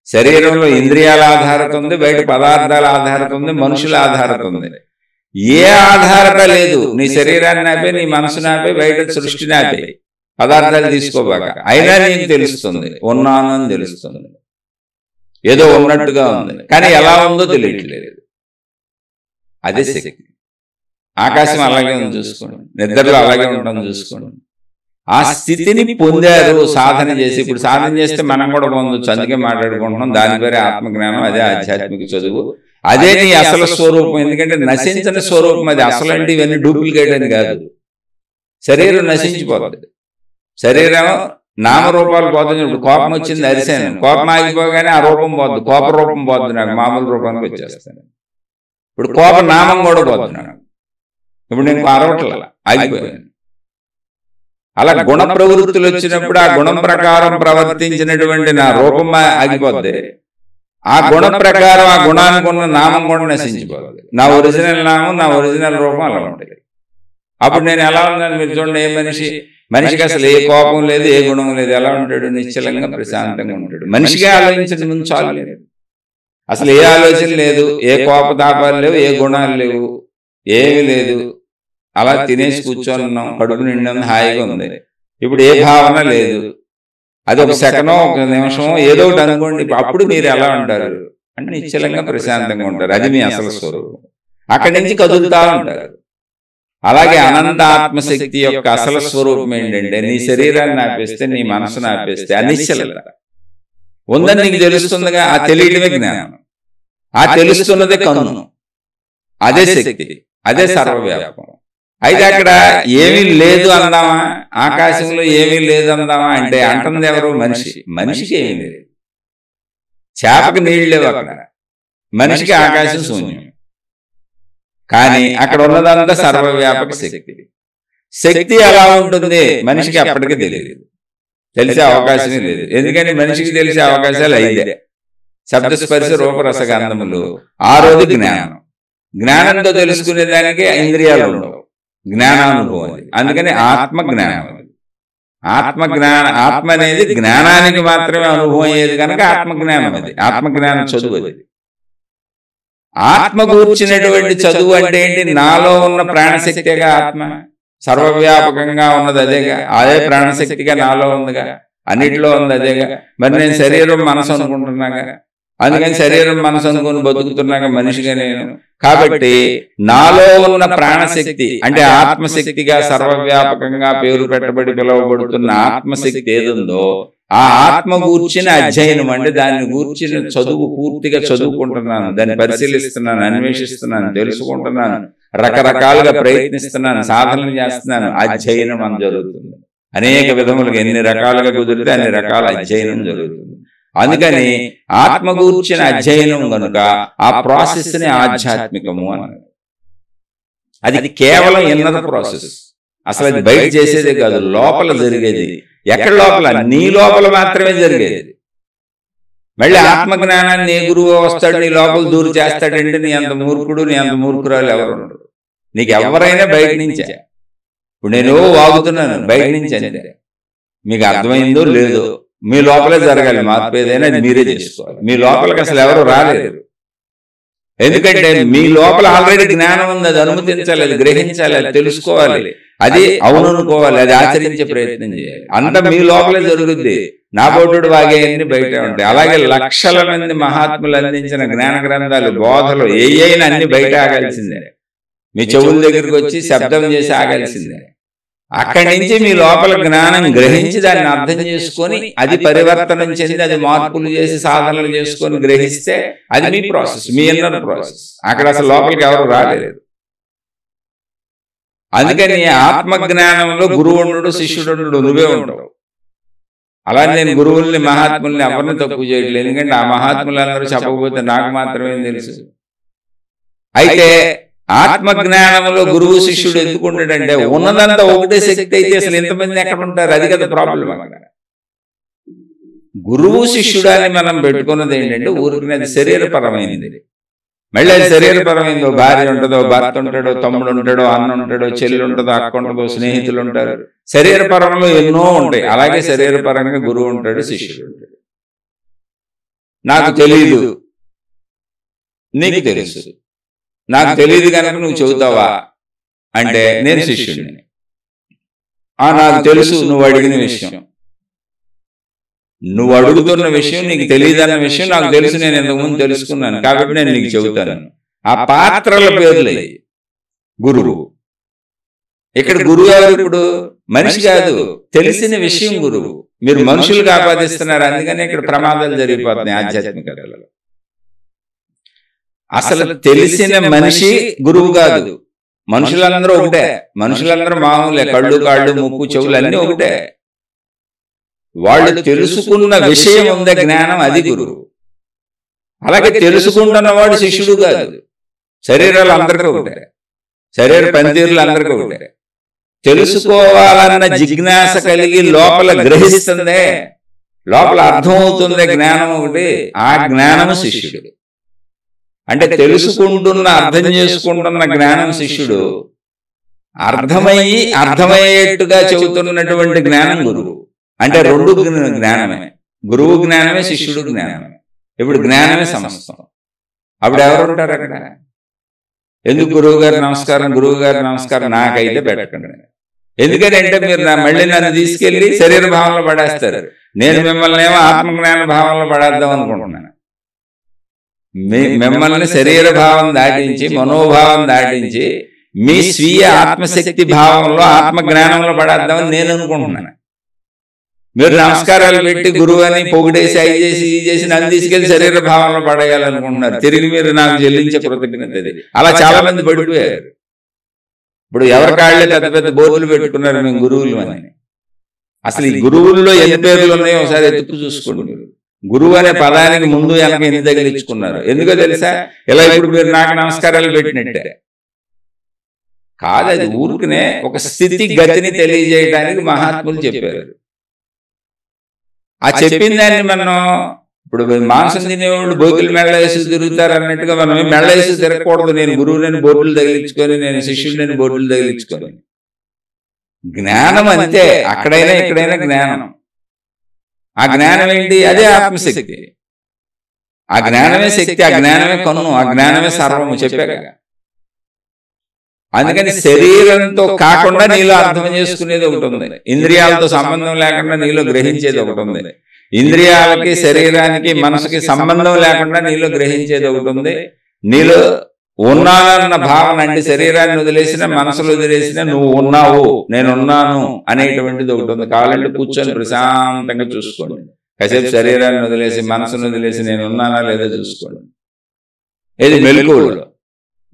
[SPEAKER 1] శరీరంలో ఇంద్రియాల ఆధారత ఉంది, బయట పదార్థాల ఆధారత ఉంది, మనుషుల ఆధారత ఉంది. ఏ ఆధారత లేదు. నీ శరీరాన్ని ఆపే, నీ మనసుని ఆపే, బయట సృష్టిని ఆపే, పదార్థాలు తీసుకోబాక. అయినా నీకు తెలుస్తుంది, ఉన్నాను అని తెలుస్తుంది. ఏదో ఉన్నట్టుగా ఉంది, కానీ ఎలా ఉందో తెలియట్లేదు. అదే శక్తి. ఆకాశం అలాగే ఉంది చూసుకోండి, నిద్రలో అలాగే ఉంటాం చూసుకోండి. ఆ స్థితిని పొందారు సాధన చేసి. ఇప్పుడు సాధన చేస్తే మనం కూడా పొందొచ్చు, అందుకే మాట్లాడుకుంటున్నాం. దాని పేరే ఆత్మజ్ఞానం, అదే ఆధ్యాత్మిక చదువు, అదే నీ అసలు స్వరూపం. ఎందుకంటే నశించిన స్వరూపం అది. అసలు అంటే ఇవన్నీ డూప్లికేట్ అని కాదు. శరీరం నశించిపోతుంది, శరీరం నామరూపాలు పోతుంది. ఇప్పుడు కోపం వచ్చింది అరిశాను, కోపం ఆగిపోగానే ఆ రూపం పోద్దు, కోప రూపం పోద్దు, నాకు మామూలు రూపానికి వచ్చేస్తాను. ఇప్పుడు కోప నామం కూడా పోద్దు నాకు. ఇప్పుడు నేను అరవట్ల ఆగిపోయాను. అలా గుణ ప్రవృత్తులు వచ్చినప్పుడు ఆ గుణం ప్రకారం ప్రవర్తించినటువంటి నా రూపం ఆగిపోద్ది. ఆ గుణ ప్రకారం ఆ గుణానికి ఉన్న నామం కూడా నశించిపోతుంది. నా ఒరిజినల్ నామం, నా ఒరిజినల్ రూపం అలా ఉంటుంది. అప్పుడు నేను ఎలా ఉన్నాను మీరు చూడండి. మనిషికి అసలు ఏ కోపం లేదు, ఏ గుణం లేదు. ఎలా ఉంటాడు? నిశ్చలంగా ప్రశాంతంగా ఉంటాడు. మనిషిగా ఆలోచించిన ముందు చాలు. అసలు ఏ ఆలోచన లేదు, ఏ కోపతాపాలు లేవు, ఏ గుణాలు లేవు, ఏమీ లేదు. అలా తినేసి కూర్చొని ఉన్నాం, కడుపు నిండి హాయిగా ఉంది. ఇప్పుడు ఏ భావన లేదు. అది ఒక సెకనో ఒక నిమిషమో ఏదో ఒకటి అనుకోండి. అప్పుడు మీరు ఎలా ఉంటారు అంటే నిశ్చలంగా ప్రశాంతంగా ఉంటారు. అది మీ అసలు స్వరూపం. అక్కడి నుంచి కదులుతా ఉంటారు. అలాగే అనంత ఆత్మశక్తి యొక్క అసలు స్వరూపం ఏంటంటే నీ శరీరాన్ని ఆపేస్తే, నీ మనసును ఆపేస్తే అనిశ్చలత ఉందని నీకు తెలుస్తుందిగా. ఆ తెలియటమే జ్ఞానం. ఆ తెలుస్తున్నదే కన్ను. అదే శక్తి, అదే సర్వవ్యాపకం. అయితే అక్కడ ఏమీ లేదు అందామా? ఆకాశంలో ఏమీ లేదు అందామా అంటే అంటుంది ఎవరు? మనిషి. మనిషికి ఏమీ లేదు. చేపకి నీళ్ళు లేవు అక్కడ. మనిషికి ఆకాశం శూన్యం. కానీ అక్కడ ఉన్నదంతా సర్వవ్యాపక శక్తి. శక్తి ఎలా ఉంటుంది మనిషికి అప్పటికి తెలియదు, తెలిసే అవకాశమే లేదు. ఎందుకని మనిషికి తెలిసే అవకాశాలు 5: శబ్దస్పర్శ రూపరసగంధములు. 6వది జ్ఞానం. జ్ఞానంతో తెలుసుకునే దానికి ఇంద్రియాలు ఉండవు, జ్ఞానానుభవం. అందుకని ఆత్మజ్ఞానం. ఆత్మ అనేది జ్ఞానానికి మాత్రమే అనుభవం అయ్యేది కనుక ఆత్మజ్ఞానం. అది ఆత్మజ్ఞానం చదువు. అది ఆత్మ కూర్చున్నటువంటి చదువు అంటే ఏంటి? నాలో ఉన్న ప్రాణశక్తిగా ఆత్మ సర్వవ్యాపకంగా ఉన్నది అదేగా. అదే ప్రాణశక్తిగా నాలో ఉందిగా, అన్నిటిలో ఉంది అదేగా. మరి నేను శరీరం మనసు అనుకుంటున్నాగా, అందుకని శరీరం మనసు అనుకుని బతుకుతున్నాగా మనిషిగా నేను. కాబట్టి నాలో ఉన్న ప్రాణశక్తి అంటే ఆత్మశక్తిగా సర్వవ్యాపకంగా పేరు పెట్టబడి పిలువబడుతున్న ఆత్మశక్తి ఏదుందో ఆ ఆత్మ గూర్చిన అధ్యయనం అంటే దాన్ని గూర్చిన చదువు పూర్తిగా చదువుకుంటున్నాను, దాన్ని పరిశీలిస్తున్నాను, అన్వేషిస్తున్నాను, తెలుసుకుంటున్నాను, రకరకాలుగా ప్రయత్నిస్తున్నాను, సాధనలు చేస్తున్నాను. అధ్యయనం అని జరుగుతుంది. అనేక విధములుగా ఎన్ని రకాలుగా కుదిరితే అన్ని రకాల అధ్యయనం జరుగుతుంది. అందుకని ఆత్మగూర్చిన అధ్యయనం కనుక ఆ ప్రాసెస్ ని ఆధ్యాత్మికము అన్నారు. అది కేవలం ఇన్నర్ ప్రాసెస్. అసలు అది బయట చేసేదే కాదు, లోపల జరిగేది. ఎక్కడ లోపల? నీ లోపల మాత్రమే జరిగేది. మళ్ళీ ఆత్మజ్ఞానాన్ని ఏ గురువు వస్తాడు నీ లోపల దూరు చేస్తాడంటే నీ అంత మూర్ఖుడు, నీ అంత మూర్ఖురాలు ఎవరు ఉండరు. నీకు ఎవరైనా బయట నుంచే. ఇప్పుడు నేను వాగుతున్నాను బయట నుంచి అనేది మీకు అర్థమైందో లేదో, మీ లోపలే జరగాలి మార్పు. ఏదైనా మీరే చేసుకోవాలి. మీ లోపలికి అసలు ఎవరు రాలేరు. ఎందుకంటే మీ లోపల ఆల్రెడీ జ్ఞానం ఉంది. అది అనుమతించాలి, అది గ్రహించాలి, అది తెలుసుకోవాలి, అది అవును అనుకోవాలి, అది ఆచరించే ప్రయత్నం చేయాలి. అంతా మీ లోపలే జరుగుద్ది. నా బోటుడు వాగేయన్ని బయటే ఉంటాయి. అలాగే లక్షల మంది మహాత్ములు అందించిన జ్ఞాన గ్రంథాలు, బోధలు ఏయైనా అన్ని బయట ఆగాల్సిందే. మీ చెవుల దగ్గరికి వచ్చి శబ్దం చేసి ఆగాల్సిందే. అక్కడి నుంచి మీ లోపల జ్ఞానం గ్రహించి దాన్ని అర్థం చేసుకొని అది పరివర్తనం చెంది అది మార్పులు చేసి సాధనలు చేసుకొని గ్రహిస్తే అది మీ ప్రాసెస్, మీ ఇన్నర్ ప్రాసెస్. అక్కడ అసలు లోపలికి ఎవరు రాలేదు. అందుకని ఆత్మజ్ఞానంలో గురువు ఉండడు, శిష్యుడు ఉండడు, నువ్వే ఉండవు. అలా నేను గురువుల్ని మహాత్ముల్ని ఎవరిని తక్కువ చేయట్లేదు. ఎందుకంటే ఆ మహాత్ములందరూ చెప్పకపోతే నాకు మాత్రమే తెలుసు. అయితే ఆత్మజ్ఞానంలో గురువు శిష్యుడు ఎందుకు ఉంటాడంటే ఉన్నదంతా ఒకటే శక్తి అయితే అసలు ఎంతమంది ఎక్కడ ఉంటారు? అది కదా ప్రాబ్లం. అక్కడ గురువు శిష్యుడు అని మనం పెట్టుకున్నది ఏంటంటే ఊరికి అది శరీరపరమైనది. మళ్ళీ అది శరీరపరమైందో భార్య ఉంటుందో, భర్త ఉంటాడో, తమ్ముడు ఉంటాడో, అన్న ఉంటాడో, చెల్లి ఉంటుందో, అక్క ఉంటుందో, స్నేహితులు ఉంటారు. శరీరపరంలో ఎన్నో ఉంటాయి. అలాగే శరీరపరంగా గురువు ఉంటాడు, శిష్యుడు ఉంటాడు. నాకు తెలియదు, నీకు తెలుసు. నాకు తెలియదు కనుక నువ్వు చెబుతావా అంటే నేను శిష్యుడిని. నాకు తెలుసు నువ్వు అడిగిన విషయం, నువ్వు అడుగుతున్న విషయం, నీకు తెలియదన్న విషయం నాకు తెలుసు, నేను ఇంతకుముందు తెలుసుకున్నాను కాబట్టి నేను నీకు చెబుతాను. ఆ పాత్రల పేర్లే గురువు. ఇక్కడ గురువు ఎవరు? ఇప్పుడు మనిషి కాదు, తెలిసిన విషయం గురువు. మీరు మనుషులుగా ఆపాదిస్తున్నారు, అందుకని ఇక్కడ ప్రమాదాలు జరిగిపోతున్నాయి ఆధ్యాత్మికతలో. అసలు తెలిసిన మనిషి గురువు కాదు. మనుషులందరూ ఒకటే, మనుషులందరూ మామూలే. కళ్ళు, కాళ్ళు, ముక్కు, చెవులు అన్నీ ఒకటే. వాళ్ళు తెలుసుకున్న విషయం ఉందే జ్ఞానం, అది గురువు. అలాగే తెలుసుకుంటున్నవాడు శిష్యుడు కాదు. శరీరాలు అందరికీ ఒకటే, శరీర పనితీరులు అందరికీ ఒకటే. తెలుసుకోవాలన్న జిజ్ఞాస కలిగి లోపల గ్రహిస్తుందే, లోపల అర్థమవుతుందే జ్ఞానం ఒకటి, ఆ జ్ఞానము శిష్యుడు. అంటే తెలుసుకుంటున్న, అర్థం చేసుకుంటున్న జ్ఞానం శిష్యుడు, అర్థమయ్యేట్టుగా చెబుతున్నటువంటి జ్ఞానం గురువు. అంటే రెండు జ్ఞానమే, గురువు జ్ఞానమే, శిష్యుడు జ్ఞానమే. ఇప్పుడు జ్ఞానమే సమస్తం. అప్పుడు ఎవరు ఉంటారు అక్కడ? ఎందుకు గురువు గారు నమస్కారం, గురువు గారు నమస్కారం నాకైతే పెట్టకండి. ఎందుకంటే మీరు మళ్ళీ నన్ను తీసుకెళ్లి శరీర భావంలో పడేస్తారు. నేను మిమ్మల్ని ఏమో ఆత్మజ్ఞాన భావంలో పడేద్దాం అనుకుంటున్నాను. మిమ్మల్ని శరీర భావం దాటించి, మనోభావం దాటించి, మీ స్వీయ ఆత్మశక్తి భావంలో, ఆత్మజ్ఞానంలో పడేద్దామని నేను అనుకుంటున్నాను. మీరు నమస్కారాలు పెట్టి గురువు అని పొగిడేసి, అవి చేసి, ఇది చేసి నన్ను తీసుకెళ్లి శరీర భావంలో పడేయాలనుకుంటున్నారు. తిరిగి మీరు నాకు చెల్లించే కృతజ్ఞత. అలా చాలా మంది పడిపోయారు. ఇప్పుడు ఎవరి కాళ్ళే పెద్ద పెద్ద బోర్డులు పెట్టుకున్నారు మేము గురువులు అని. అసలు ఈ గురువుల్లో ఎన్ని పేర్లు ఉన్నాయో ఒకసారి ఎత్తుకు చూసుకోండి. గురువు అనే పదానికి ముందు వెనక ఎన్ని తగిలించుకున్నారు. ఎందుకో తెలుసా? ఇలా ఇప్పుడు మీరు నాకు నమస్కారాలు పెట్టినట్టే కాదు, అది ఊరుకునే ఒక స్థితి గతిని తెలియజేయడానికి మహాత్ములు చెప్పారు. ఆ చెప్పిన దాన్ని మనం ఇప్పుడు మాంసం తినేవాళ్ళు బోకులు మెళ్ళేసి తిరుగుతారు అన్నట్టుగా మనం మెళ్ళేసి తిరగకూడదు. నేను గురువులని బోర్డులు తగిలించుకొని, నేను శిష్యుడిని బోర్డులు తగిలించుకొని. జ్ఞానం అంతే, అక్కడైనా ఇక్కడైనా జ్ఞానం. ఆ జ్ఞానం ఏంటి? అదే ఆత్మశక్తి. ఆ జ్ఞానమే శక్తి, ఆ జ్ఞానమే కన్ను, ఆ జ్ఞానమే సర్వము చెప్పాక. అందుకని శరీరంతో కాకుండా నీలో అర్థం చేసుకునేది ఒకటి ఉంది, ఇంద్రియాలతో సంబంధం లేకుండా నీలో గ్రహించేది ఒకటి ఉంది, ఇంద్రియాలకి, శరీరానికి, మనసుకి సంబంధం లేకుండా నీలో గ్రహించేది ఒకటి ఉంది. నీలో ఉన్నానన్న భావన, అంటే శరీరాన్ని వదిలేసిన, మనసులు వదిలేసిన నువ్వు ఉన్నావు, నేనున్నాను అనేటువంటిది ఒకటి ఉంది. కావాలంటే కూర్చొని ప్రశాంతంగా చూసుకోండి. కాసేపు శరీరాన్ని వదిలేసి, మనసును వదిలేసి నేను ఉన్నానా లేదా చూసుకోండి. ఏది మెలకువలో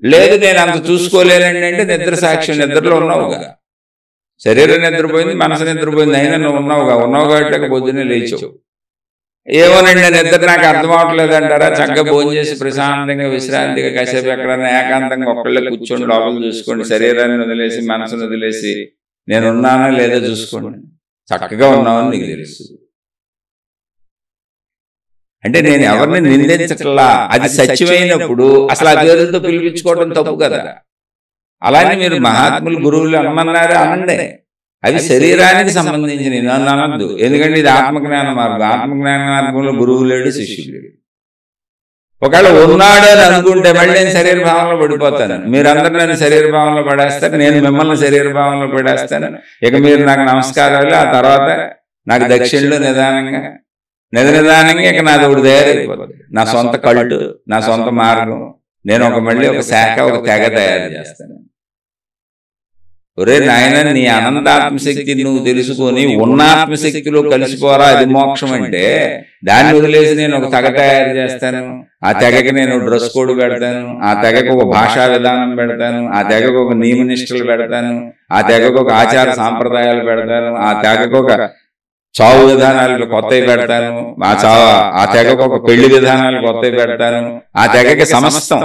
[SPEAKER 1] లేదు, నేను అంత చూసుకోలేనండి అంటే నిద్ర సాక్ష్యం, నిద్రలో ఉన్నావుగా. శరీరం నిద్రపోయింది, మనసు నిద్రపోయింది, అయినా నువ్వు ఉన్నావుగా. ఉన్నావు కాబట్టి పొద్దున్నే లేచావు. ఏమోనండి నిద్ర నాకు అర్థం అవట్లేదు అంటారా? చక్కగా భోజనం చేసి ప్రశాంతంగా విశ్రాంతిగా కాసేపు ఎక్కడన్నా ఏకాంతంగా ఒక్కళ్ళే కూర్చొని లోపల చూసుకోండి. శరీరాన్ని వదిలేసి, మనసును వదిలేసి నేను ఉన్నానా లేదా చూసుకోండి. చక్కగా ఉన్నావని నీకు తెలుసు. అంటే నేను ఎవరిని నిందించట్లా, అది సత్యమైనప్పుడు అసలు ఆ పేరుతో పిలిపించుకోవడం తప్పు కదా. అలానే మీరు మహాత్ములు, గురువులు అనమన్నారే అనండి, అది శరీరానికి సంబంధించిన నన్ను అనద్దు. ఎందుకంటే ఇది ఆత్మజ్ఞాన మార్గం. ఆత్మజ్ఞాన మార్గంలో గురువు లేడు, శిష్యుడు లేడు. ఒకవేళ ఉన్నాడు అని అనుకుంటే మళ్ళీ నేను శరీర భావంలో పడిపోతాను. మీరందరూ నన్ను శరీర భావంలో పడేస్తారు, నేను మిమ్మల్ని శరీర భావంలో పడేస్తాను. ఇక మీరు నాకు నమస్కారాలు, ఆ తర్వాత నాకు దక్షిణలో నిదానంగా ఇక నాది ఒకటి తయారైపోతుంది. నా సొంత కళ్ళు, నా సొంత మార్గం. నేను మళ్ళీ ఒక శాఖ, ఒక తెగ తయారు చేస్తాను. ఒరే నాయన, నీ అనంతాత్మశక్తిని నువ్వు తెలుసుకొని ఉన్న ఆత్మశక్తిలో కలిసిపోరా, అది మోక్షం అంటే. దాన్ని వదిలేసి నేను ఒక తెగ తయారు చేస్తాను, ఆ తెగకి నేను డ్రెస్ కోడ్ పెడతాను, ఆ తెగకు ఒక భాషా విధానం పెడతాను, ఆ తెగకు ఒక నియమనిష్టలు పెడతాను, ఆ తెగకు ఒక ఆచార సాంప్రదాయాలు పెడతాను, ఆ తెగకు ఒక చావు విధానాలు కొత్తవి పెడతాను, ఆ తెగకు ఒక పెళ్లి విధానాలు కొత్తవి పెడతాను, ఆ తెగకి సమస్తం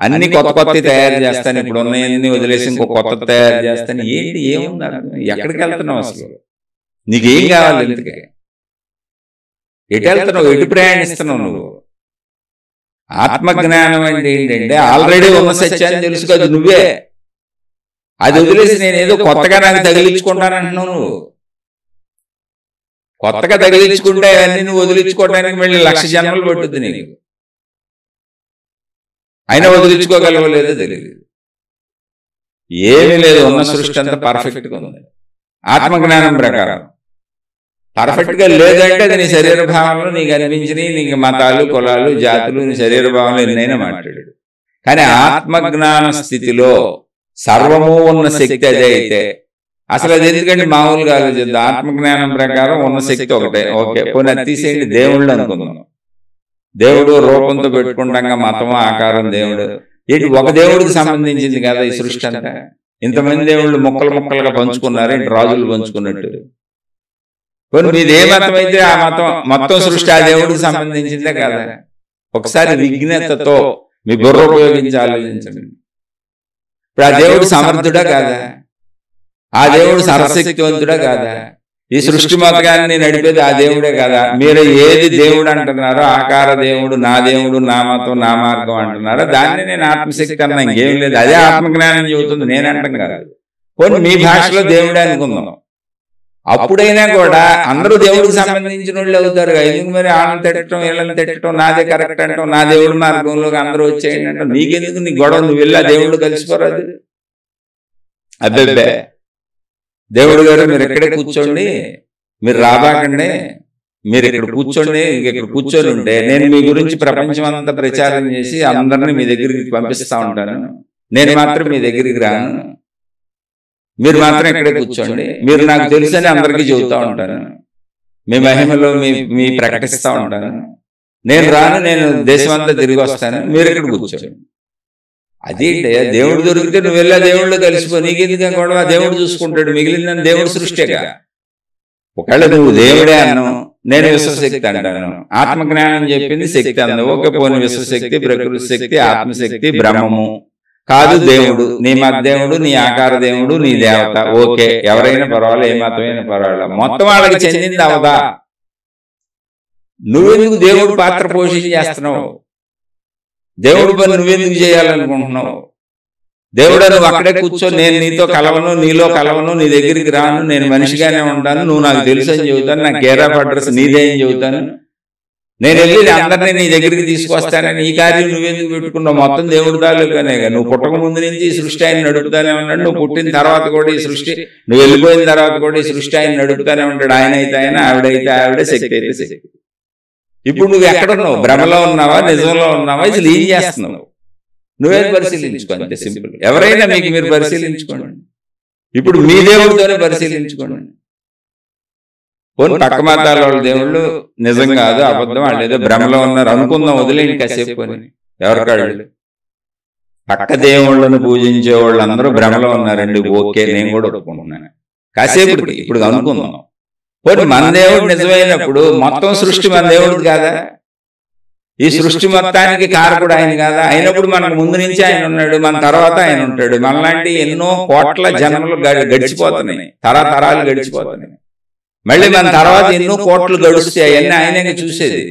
[SPEAKER 1] అన్ని కొత్త కొత్తవి తయారు చేస్తాను. ఇప్పుడు ఉన్నాయన్నీ వదిలేసి ఇంకో కొత్త తయారు చేస్తాను. ఏంటి, ఏముంది, ఎక్కడికి వెళ్తున్నావు అసలు? నీకేం కావాలి? ఎందుకే ఎటు వెళ్తున్నావు? ఎటు ప్రయాణిస్తున్నావు నువ్వు? ఆత్మజ్ఞానం అంటే ఏంటంటే ఆల్రెడీ ఉన్న సత్యాన్ని తెలుసు కదా నువ్వే. అది వదిలేసి నేను ఏదో కొత్తగా నాకు తగిలించుకుంటానంటున్నావు. నువ్వు కొత్తగా తగిలించుకుంటే అవన్నీ నువ్వు వదిలించుకోవడానికి మళ్ళీ 1,00,000 జన్మలు పట్టుద్ది నీకు. అయినా వదిలించుకోగలవో లేదో తెలియదు. ఏమీ లేదు, ఉన్న సృష్టి అంతా పర్ఫెక్ట్గా ఉంది ఆత్మజ్ఞానం ప్రకారం. పర్ఫెక్ట్గా లేదంటే అది నీ శరీర భావంలో నీకు అనిపించినవి, నీకు మతాలు, కులాలు, జాతులు, నీ శరీర భావంలో ఎన్నైనా మాట్లాడాడు. కానీ ఆత్మజ్ఞాన స్థితిలో సర్వము ఉన్న శక్తి అదే అయితే అసలు అది ఎందుకంటే మామూలుగా ఆలోచిద్దాం. ఆత్మజ్ఞానం ప్రకారం ఉన్న శక్తి ఒకటే. ఓకే, పోనీ అది తీసేయండి, దేవుళ్ళు అనుకుందాం. దేవుడు రూపంతో పెట్టుకుంటాం, మతం, ఆకారం, దేవుడు ఏంటి ఒక దేవుడికి సంబంధించింది కదా ఈ సృష్టి అంతా. ఇంతమంది దేవుళ్ళు ముక్కలు ముక్కలుగా పంచుకున్నారు, ఏంటి రాజులు పంచుకున్నట్టు. కొన్ని మీది ఏ మతం అయితే ఆ మతం మొత్తం సృష్టి ఆ దేవుడికి సంబంధించిందే కదా. ఒకసారి విజ్ఞతతో మీ బుర్ర ఉపయోగించి ఆలోచించండి. ఇప్పుడు ఆ దేవుడు సమర్థుడా కాదా? ఆ దేవుడు సర్వశక్తివంతుడా కాదా? ఈ సృష్టి మొత్తాన్ని నడిపేది ఆ దేవుడే కదా. మీరు ఏది దేవుడు అంటున్నారో, ఆకార దేవుడు, నా దేవుడు, నా మతం, నా మార్గం అంటున్నారో దాన్ని నేను ఆత్మశక్తి అన్నా, ఇంకేం లేదు. అదే ఆత్మజ్ఞానం చెబుతుంది, నేనంటాం కాదు. కొన్ని మీ భాషలో దేవుడే అనుకుందాం. అప్పుడైనా కూడా అందరూ దేవుడికి సంబంధించిన వాళ్ళు అవుతారు. ఎందుకు మరి వాళ్ళని తిట్టడం, వీళ్ళని తిట్టడం, నాదే కరెక్ట్ అంటాం, నా దేవుడి మార్గంలోకి అందరూ వచ్చేయండి అంటాం. నీకెందుకు నీ గొడవ? నువ్వు వెళ్ళి ఆ దేవుళ్ళు కలిసిపోరాదు. అబ్బెబ్బే, దేవుడు గారు మీరు ఎక్కడే కూర్చోండి, మీరు రాబాకండి, మీరు ఇక్కడ కూర్చోండి, ఇక్కడ కూర్చొని ఉంటే నేను మీ గురించి ప్రపంచం అంతా ప్రచారం చేసి అందరినీ మీ దగ్గరికి పంపిస్తా ఉంటాను. నేను మాత్రం మీ దగ్గరికి రాను. మీరు మాత్రం ఇక్కడే కూర్చోండి, మీరు నాకు తెలుసని అందరికీ చెబుతూ ఉంటాను, మీ మహిమలో మీ ప్రకటిస్తూ ఉంటాను. నేను రాను, నేను దేశం అంతా తిరిగి వస్తాను, మీరు ఇక్కడ కూర్చోండి. అది దేవుడు దొరికితే నువ్వు వెళ్ళా దేవుళ్ళు కలిసిపో, నీకెందుకు గొడవ? దేవుడు చూసుకుంటాడు, మిగిలిందని దేవుడు సృష్టిగా. ఒకవేళ నువ్వు దేవుడే అన్నావు, నేను విశ్వశక్తి అంటాను. ఆత్మజ్ఞానం చెప్పింది శక్తి అంద. ఓకే, పోని విశ్వశక్తి, ప్రకృతి శక్తి, ఆత్మశక్తి, బ్రహ్మము కాదు దేవుడు, నీ మధ్యదేవుడు, నీ ఆకార దేవుడు, నీ దేవత. ఓకే, ఎవరైనా పర్వాలేదు, ఏ మతమైనా పర్వాలేదు, మొత్తం వాళ్ళకి చెందింది అవదా? నువ్వెందుకు దేవుడు పాత్ర పోషణ చేస్తున్నావు? దేవుడు పని నువ్వెందుకు చేయాలనుకుంటున్నావు? దేవుడు నువ్వు అక్కడే కూర్చో, నేను నీతో కలవను, నీలో కలవను, నీ దగ్గరికి రాను, నేను మనిషిగానే ఉంటాను, నువ్వు నాకు తెలుసు అని చెబుతాను, నాకు కేరాఫ్ అడ్రస్ నీదే అని చెబుతాను, నేను వెళ్ళి అందరినీ నీ దగ్గరికి తీసుకొస్తానని ఈ కార్యం నువ్వెందుకు పెట్టుకున్నావు? మొత్తం దేవుడి తాలూకానే. నువ్వు పుట్టక ముందు నుంచి ఈ సృష్టి ఆయన నడుపుతానే ఉన్నాడు, నువ్వు పుట్టిన తర్వాత కూడా ఈ సృష్టి, నువ్వు వెళ్ళిపోయిన తర్వాత కూడా ఈ సృష్టి ఆయన నడుపుతానే ఉంటాడు. ఆయన అయితే ఆయన, ఆవిడైతే ఆవిడ, శక్తి అయితే శక్తి. ఇప్పుడు నువ్వు ఎక్కడున్నావు? భ్రమలో ఉన్నావా, నిజంలో ఉన్నావా? ఇది ఏం చేస్తున్నావు? నువ్వే పరిశీలించుకో, అంతే సింపుల్. ఎవరైనా మీకు మీరు పరిశీలించుకోండి. ఇప్పుడు మీ దేవుడితోనే పరిశీలించుకోండి. పోనీ పక్క మతాల వాళ్ళ దేవుళ్ళు నిజం కాదు, అబద్ధం, వాళ్ళు ఏదో భ్రమలో ఉన్నారు అనుకుందాం, వదిలేండి కాసేపు అని. ఎవరికాళ్ళు పక్క దేవుళ్ళను పూజించే వాళ్ళు అందరూ భ్రమలో ఉన్నారండి. ఓకే, నేను కూడా ఒప్పుకుంటున్నాను కాసేపు. ఇప్పుడు అనుకుందాం, పోనీ మన దేవుడు నిజమైనప్పుడు మొత్తం సృష్టి మన దేవుడు కాదా? ఈ సృష్టి మొత్తానికి కారకుడు ఆయన కాదా? అయినప్పుడు మనకు ముందు నుంచి ఆయన ఉన్నాడు, మన తర్వాత ఆయన ఉంటాడు. మనలాంటి ఎన్నో కోట్ల జన్మలు గడిచిపోతున్నాయి, తరతరాలు గడిచిపోతున్నాయి. మళ్ళీ మన తర్వాత ఎన్నో కోట్లు గడుస్తాయి, అవన్నీ ఆయనే చూసేది.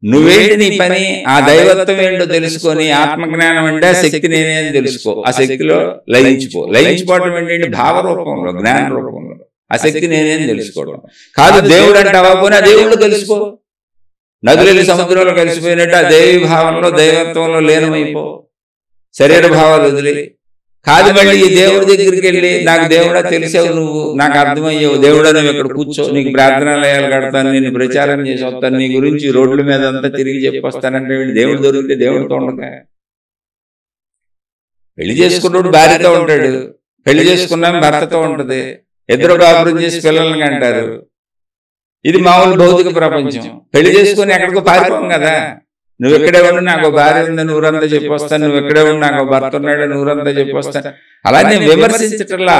[SPEAKER 1] నువ్వేంటి నీ పని? ఆ దైవత్వం ఏంటో తెలుసుకొని, ఆత్మజ్ఞానం అంటే శక్తి నేనే అని తెలుసుకో. ఆ శక్తిలో లయించిపో. లయించిపోవటం ఏంటంటే భావరూపంలో, జ్ఞాన రూపంలో ఆ శక్తి నేనేం తెలుసుకోవడం కాదు. దేవుడు అంటావా? పోనీ ఆ దేవుళ్ళు తెలుసుకో. నదులు సముద్రంలో కలిసిపోయినట్టు ఆ దేవి భావంలో, దైవత్వంలో లీనమైపో. శరీర భావాలు వదిలి కాదు. మళ్ళీ ఈ దేవుడి దగ్గరికి వెళ్ళి, నాకు దేవుడా తెలిసావు, నువ్వు నాకు అర్థమయ్యావు, దేవుడా నువ్వు ఇక్కడ కూర్చో, నీకు ప్రార్థనాలయాలు కడతాను, నేను ప్రచారం చేసి వస్తాను, నీ గురించి రోడ్ల మీద అంతా తిరిగి చెప్పొస్తానంటే దేవుడు దొరికితే దేవుడితో ఉండగా. పెళ్లి చేసుకున్నాడు భార్యతో ఉంటాడు, పెళ్లి చేసుకున్నాం భర్తతో ఉంటది, ఇద్దరు కాపురం చేసి పిల్లల్ని అంటారు. ఇది మామూలు భౌతిక ప్రపంచం. పెళ్లి చేసుకుని ఎక్కడికో పారిపోం కదా. నువ్వు ఎక్కడే ఉండి నాకు భార్య ఉంది, నూరంతా చెప్పొస్తాను, నువ్వు ఎక్కడే ఉండి నాకు భర్త ఉన్నాడు, నూరంతా చెప్పొస్తాను. అలా నేను విమర్శించటల్లా,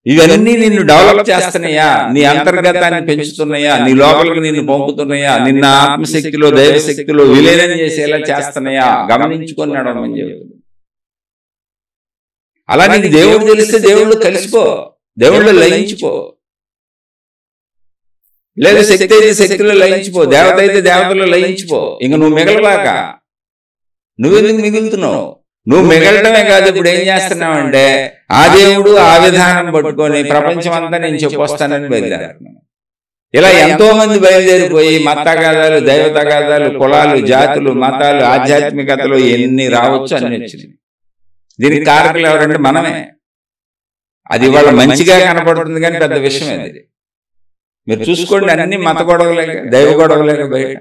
[SPEAKER 1] ఇవన్నీ నిన్ను డెవలప్ చేస్తున్నాయా, నీ అంతర్గతాన్ని పెంచుతున్నాయా, నీ లోపలికి నిన్ను పంపుతున్నాయా, నిన్న ఆత్మశక్తిలో, దైవశక్తిలో విలీనం చేసేలా చేస్తున్నాయా, గమనించుకొని నడవమని చెబుతుంది. అలా నీకు దేవుడు తెలిస్తే దేవుళ్ళు కలిసిపో, దేవుళ్ళు లయించిపో. లేదు శక్తి అయితే శక్తిలో లయించిపో, దేవత అయితే దేవతలో లయించిపో. ఇంక నువ్వు మిగలబాక. నువ్వెందుకు మిగులుతున్నావు? నువ్వు మిగలటమే కాదు, ఇప్పుడు ఏం చేస్తున్నావంటే ఆ దేవుడు ఆ విధానం పట్టుకొని ప్రపంచం అంతా నేను చెప్పొస్తానని బయలుదేరుతున్నాను. ఇలా ఎంతో మంది బయలుదేరిపోయి మతగాదాలు, దైవతగాదాలు, కులాలు, జాతులు, మతాలు, ఆధ్యాత్మికతలు ఎన్ని రావచ్చు అన్ని వచ్చినాయి. దీనికి కారకులు ఎవరంటే మనమే. అది ఇవాళ మంచిగా కనపడుతుంది కానీ పెద్ద విషయం అది. మీరు చూసుకోండి, అన్ని మత గొడవలేక, దైవ గొడవలేక బయట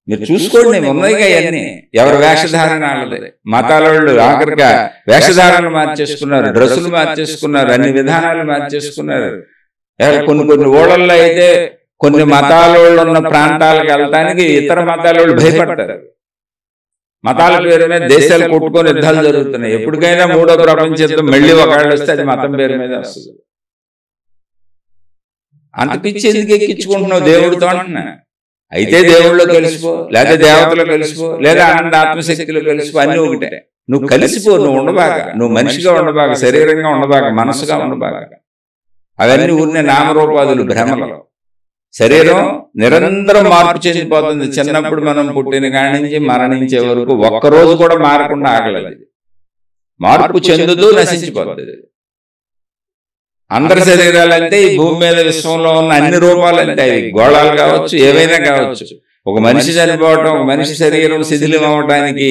[SPEAKER 1] మీరు చూసుకోండి, ఉన్నాయిగా అవన్నీ. ఎవరి వేషధారణ వాళ్ళది. మతాల వాళ్ళు ఆఖరిగా వేషధారణలు మార్చేసుకున్నారు, డ్రెస్సులు మార్చేసుకున్నారు, అన్ని విధానాలు మార్చేసుకున్నారు. కొన్ని ఊళ్ళల్లో అయితే కొన్ని మతాల వాళ్ళు ఉన్న ప్రాంతాలకు వెళ్ళటానికి ఇతర మతాల వాళ్ళు భయపడతారు. మతాల పేరు మీద దేశాలు కొట్టుకొని యుద్ధాలు జరుగుతున్నాయి. ఎప్పటికైనా మూడో ప్రపంచ యుద్ధం మళ్ళీ ఒకళ్ళు వస్తే అది మతం పేరు మీద వస్తుంది. అంత పిచ్చి ఎందుకు ఎక్కించుకుంటున్నావు దేవుడితో అంటున్నా. అయితే దేవుళ్ళలో కలిసిపో, లేదా దేవతలో కలిసిపో, లేదా ఆనంద ఆత్మశక్తిలో కలిసిపో, అన్నీ ఒకటే. నువ్వు కలిసిపో, నువ్వు ఉండబాగా, నువ్వు మనిషిగా ఉండబాగా, శరీరంగా ఉండబాగా, మనసుగా ఉండబాగా. అవన్నీ ఊరినే నామరూపాదులు, భ్రమలు. శరీరం నిరంతరం మార్పు చెందిపోతుంది. చిన్నప్పుడు మనం పుట్టిన కాడి నుంచి మరణించే వరకు ఒక్కరోజు కూడా మారకుండా ఆగలేదు. మార్పు చెందుతూ నశించిపోతుంది. అందరి శరీరాలు అంటే ఈ భూమి మీద విశ్వంలో ఉన్న అన్ని రూపాలు అంటే అవి గోళాలు కావచ్చు, ఏవైనా కావచ్చు. ఒక మనిషి చనిపోవటం, ఒక మనిషి శరీరం శిథిలం అవటానికి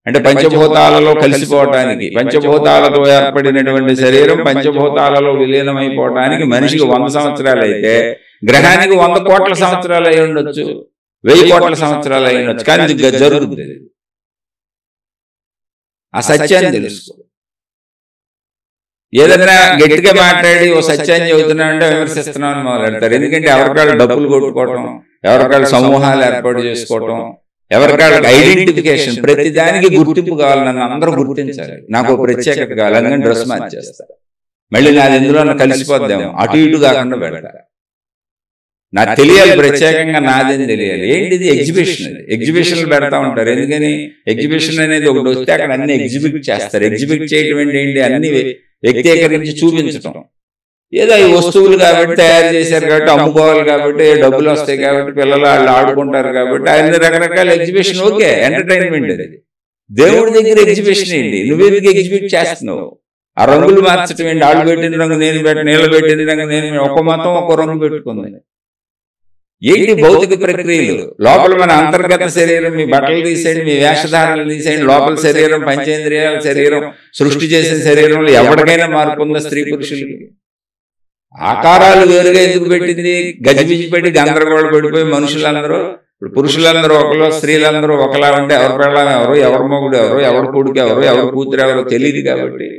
[SPEAKER 1] అంటే పంచభూతాలలో కలిసిపోవటానికి, పంచభూతాలతో ఏర్పడినటువంటి శరీరం పంచభూతాలలో విలీనమైపోవటానికి మనిషికి 100 సంవత్సరాలు అయితే గ్రహానికి 100 కోట్ల సంవత్సరాలు అయి ఉండొచ్చు, 1000 కోట్ల సంవత్సరాలు అయి ఉండొచ్చు. కానీ జరుగుతుంది. ఆ సత్యాన్ని తెలుసుకో. ఏదైనా గట్టిగా మాట్లాడి ఓ సత్యాన్ని చెబుతున్నా అంటే విమర్శిస్తున్నాం అని మొదలెడతారు. ఎందుకంటే ఎవరికాళ్ళు డబ్బులు కొట్టుకోవటం, ఎవరికాళ్ళు సమూహాలు ఏర్పాటు చేసుకోవటం, ఎవరికాళ్ళకి ఐడెంటిఫికేషన్, ప్రతి దానికి గుర్తింపు కావాలి. నన్ను అందరూ గుర్తించాలి, నాకు ప్రత్యేకత కావాలి, అందుకని డ్రెస్ మార్చేస్తారు. మళ్ళీ నాది ఎందులో కలిసిపోద్దాము, అటు ఇటు కాకుండా పెడతారు. నాకు తెలియాలి, ప్రత్యేకంగా నాదేం తెలియాలి. ఏంటిది? ఎగ్జిబిషన్. ఎగ్జిబిషన్లు పెడతా ఉంటారు. ఎందుకని? ఎగ్జిబిషన్ అనేది ఒకటి వస్తే అక్కడ అన్ని ఎగ్జిబిట్ చేస్తారు. ఎగ్జిబిట్ చేయడం ఏంటి? అన్ని వ్యక్తీకరించి చూపించటం. ఏదో ఈ వస్తువులు కాబట్టి తయారు చేశారు కాబట్టి అమ్ముకోవాలి కాబట్టి డబ్బులు వస్తాయి కాబట్టి పిల్లలు వాళ్ళు ఆడుకుంటారు కాబట్టి అన్ని రకరకాల ఎగ్జిబిషన్. Okay, entertainment. అది దేవుడి దగ్గర ఎగ్జిబిషన్ ఏంటి? నువ్వెందుకు ఎగ్జిబిట్ చేస్తున్నావు? ఆ రంగులు మార్చడం ఏంటి? ఆళ్ళు పెట్టిన రంగు నేను పెట్టిన, నీళ్ళు పెట్టిన రంగు నేను, ఒక మతం ఒక రంగు పెట్టుకుంది. ఏంటి భౌతిక ప్రక్రియలు? లోపల మన అంతర్గత శరీరం, మీ బట్టలు తీసేయండి, మీ వేషధారణలు తీసేయండి, లోపల శరీరం, పంచేంద్రియాల శరీరం, సృష్టి చేసిన శరీరంలో ఎవరికైనా మార్పు ఉందా? స్త్రీ పురుషులకి ఆకారాలు వేరుగా ఎందుకు పెట్టింది? గజిబిజి పెట్టి గందరగోళ పడిపోయి మనుషులందరూ, ఇప్పుడు పురుషులందరూ ఒకరు, స్త్రీలందరూ ఒకలా ఉంటే ఎవరి పెళ్ళం ఎవరు, ఎవరి మొగుడు ఎవరు, ఎవరి కొడుకు ఎవరు, ఎవరి కూతురు ఎవరో తెలియదు. కాబట్టి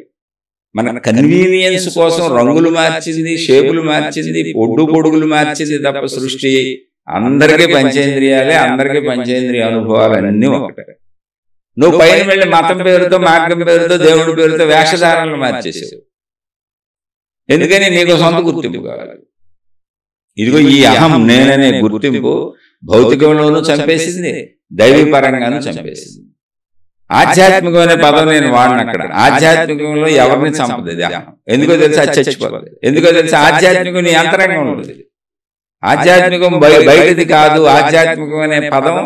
[SPEAKER 1] మన కన్వీనియన్స్ కోసం రంగులు మార్చింది, షేపులు మార్చింది, పొడుగులు మార్చింది తప్ప సృష్టి అందరికీ పంచేంద్రియాలే, అందరికీ పంచేంద్రియ అనుభవాలు అన్నీ ఒకటే. నువ్వు పైన వెళ్ళి మతం పేరుతో, మార్గం పేరుతో, దేవుడి పేరుతో వేషధారణలు మార్చేసావు. ఎందుకని? నీకు సొంత గుర్తింపు కావాలి. ఇదిగో ఈ అహం, నేననే గుర్తింపు భౌతికంలోనూ చంపేసింది, దైవీపరంగానూ చంపేసింది. ఆధ్యాత్మికమైన పదం నేను వాడిన అక్కడ. ఆధ్యాత్మికంలో ఎవరిని చంపదు అహం. ఎందుకో తెలిసి అది చచ్చిపోతుంది. ఎందుకో తెలిసి ఆధ్యాత్మికం నీ అంతరంగం ఉంటుంది. ఆధ్యాత్మికం బయటది కాదు. ఆధ్యాత్మికం అనే పదం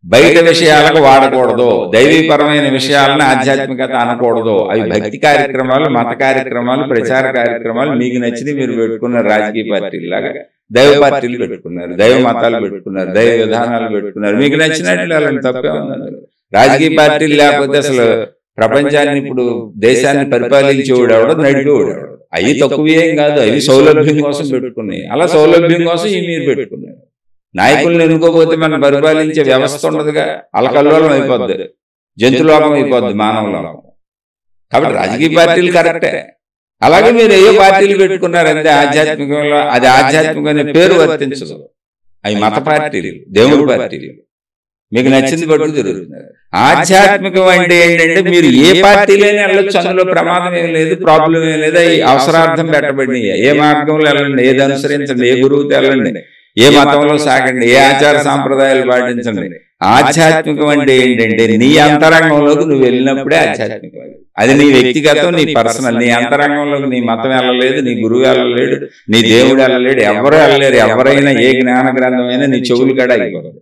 [SPEAKER 1] బయట విషయాలకు వాడకూడదు. దైవీపరమైన విషయాలను ఆధ్యాత్మికత అనకూడదు. అవి భక్తి కార్యక్రమాలు, మత కార్యక్రమాలు, ప్రచార కార్యక్రమాలు. మీకు నచ్చింది మీరు పెట్టుకున్నారు. రాజకీయ పార్టీలాగా దైవ పార్టీలు పెట్టుకున్నారు, దైవ మతాలు పెట్టుకున్నారు, దైవ విధానాలు పెట్టుకున్నారు. మీకు నచ్చినట్లు అలాంటి తప్పే ఉంది. రాజకీయ పార్టీలు లేకపోతే అసలు ప్రపంచాన్ని, ఇప్పుడు దేశాన్ని పరిపాలించేవాడు ఎవడో, నడిపేవాడు ఎవడో. అవి తక్కువేం కాదు, అవి సౌలభ్యం కోసం పెట్టుకున్నాయి. అలా సౌలభ్యం కోసం ఇవి మీరు పెట్టుకున్నారు. నాయకులను ఎన్నుకోపోతే మనం పరిపాలించే వ్యవస్థ ఉండదుగా, అలకల్లోలం అయిపోద్ది, జంతులోకం అయిపోద్ది, మానవ లోకం. కాబట్టి రాజకీయ పార్టీలు కరెక్టే. అలాగే మీరు ఏ పార్టీలు పెట్టుకున్నారంటే ఆధ్యాత్మికంలో అది ఆధ్యాత్మికం అనే పేరు వర్తించదు. అవి మత పార్టీలు, దేవుడి పార్టీలు, మీకు నచ్చింది పట్టుకు తిరుగుతున్నారు. ఆధ్యాత్మికం అంటే ఏంటంటే మీరు ఏ పార్టీలైనా వెళ్ళొచ్చు, అందులో ప్రమాదం ఏం లేదు, ప్రాబ్లం ఏం లేదు. అవి అవసరార్థం పెట్టబడినాయి. ఏ మార్గంలో వెళ్ళండి, ఏది అనుసరించండి, ఏ గురువుతో వెళ్ళండి, ఏ మతంలో సాగండి, ఏ ఆచార సాంప్రదాయాలు పాటించండి. ఆధ్యాత్మికం అంటే ఏంటంటే నీ అంతరంగంలోకి నువ్వు వెళ్ళినప్పుడే ఆధ్యాత్మికం. అది నీ వ్యక్తిగతం, నీ పర్సనల్. నీ అంతరంగంలోకి నీ మతం వెళ్ళలేదు, నీ గురువు వెళ్ళలేడు, నీ దేవుడు వెళ్ళలేడు, ఎవరు వెళ్ళలేరు. ఎవరైనా ఏ జ్ఞాన గ్రంథమైనా నీ చెవులు కడ అయిపోతుంది.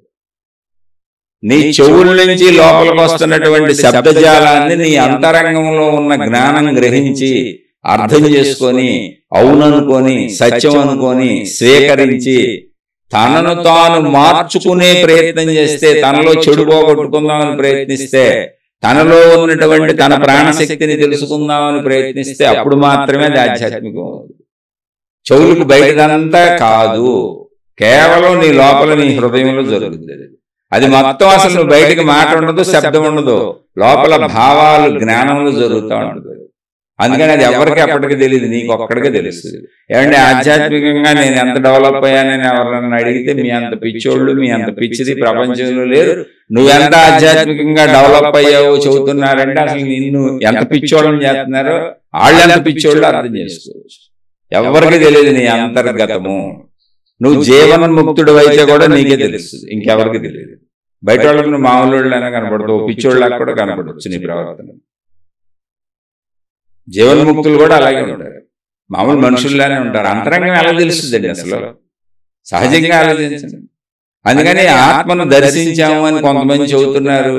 [SPEAKER 1] నీ చెవుల నుంచి లోపలికి వస్తున్నటువంటి శబ్దజాలాన్ని నీ అంతరంగంలో ఉన్న జ్ఞానం గ్రహించి అర్థం చేసుకొని, అవుననుకొని, సత్యం అనుకొని, స్వీకరించి తనను తాను మార్చుకునే ప్రయత్నం చేస్తే, తనలో చెడు పోగొట్టుకుందామని ప్రయత్నిస్తే, తనలో ఉన్నటువంటి తన ప్రాణశక్తిని తెలుసుకుందామని ప్రయత్నిస్తే అప్పుడు మాత్రమే అది ఆధ్యాత్మికం. చెవులకు బయటదంతా కాదు, కేవలం నీ లోపల నీ హృదయంలో జరుగుతుంది. అది మొత్తం అసలు నువ్వు బయటకు మాట ఉండదు, శబ్దం ఉండదు, లోపల భావాలు, జ్ఞానంలో జరుగుతూ ఉంటుంది. అందుకని అది ఎవరికి అప్పటికి తెలియదు, నీకు ఒక్కడికే తెలుస్తుంది. ఏమంటే ఆధ్యాత్మికంగా నేను ఎంత డెవలప్ అయ్యానని ఎవరన్నా అడిగితే మీ అంత పిచ్చోళ్ళు, మీ అంత పిచ్చిది ప్రపంచంలో లేరు. నువ్వెంత ఆధ్యాత్మికంగా డెవలప్ అయ్యావో చెబుతున్నారంటే అసలు నిన్ను ఎంత పిచ్చోళ్ళని చేస్తున్నారో వాళ్ళు ఎంత పిచ్చోళ్ళు అర్థం చేసుకోవచ్చు. ఎవరికి తెలియదు నీ అంతర్గతము. నువ్వు జీవన్ముక్తుడు అయితే కూడా నీకే తెలుస్తుంది, ఇంకెవరికి తెలియదు. బయట వాళ్ళకి నువ్వు మామూలు వాళ్ళైనా కనపడతావు, పిచ్చోళ్ళకి కూడా కనపడవచ్చు నీ ప్రవర్తన. జీవన్ముక్తులు కూడా అలాగే ఉంటారు, మామూలు మనుషుల్లానే ఉంటారు. అంతరంగం ఎలా తెలుస్తుందండి అసలు? సహజంగా ఆలోచించండి. అందుకని ఆత్మను దర్శించాము అని కొంతమంది చెబుతున్నారు,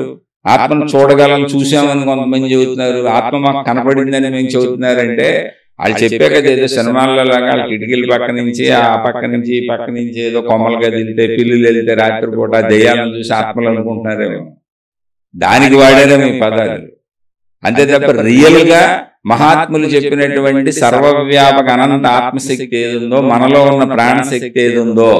[SPEAKER 1] ఆత్మను చూడగలం చూసామని కొంతమంది చెబుతున్నారు, ఆత్మ మాకు కనపడిందని మేము చెబుతున్నారంటే వాళ్ళు చెప్పే కదా ఏదో సినిమాల్లో లాగా వాళ్ళ కిటికీల పక్క నుంచి ఆ పక్క నుంచి ఈ పక్క నుంచి ఏదో కొమ్మలుగా వెళ్తే పిల్లులు వెళ్తే రాత్రిపూట దెయ్యాలను చూసి ఆత్మలు అనుకుంటున్నారేమో, దానికి వాడారేమో ఈ పదాలు. అంతే తప్ప రియల్ గా మహాత్ములు చెప్పినటువంటి సర్వవ్యాపక అనంత ఆత్మశక్తి ఏదుందో, మనలో ఉన్న ప్రాణశక్తి ఏదుందో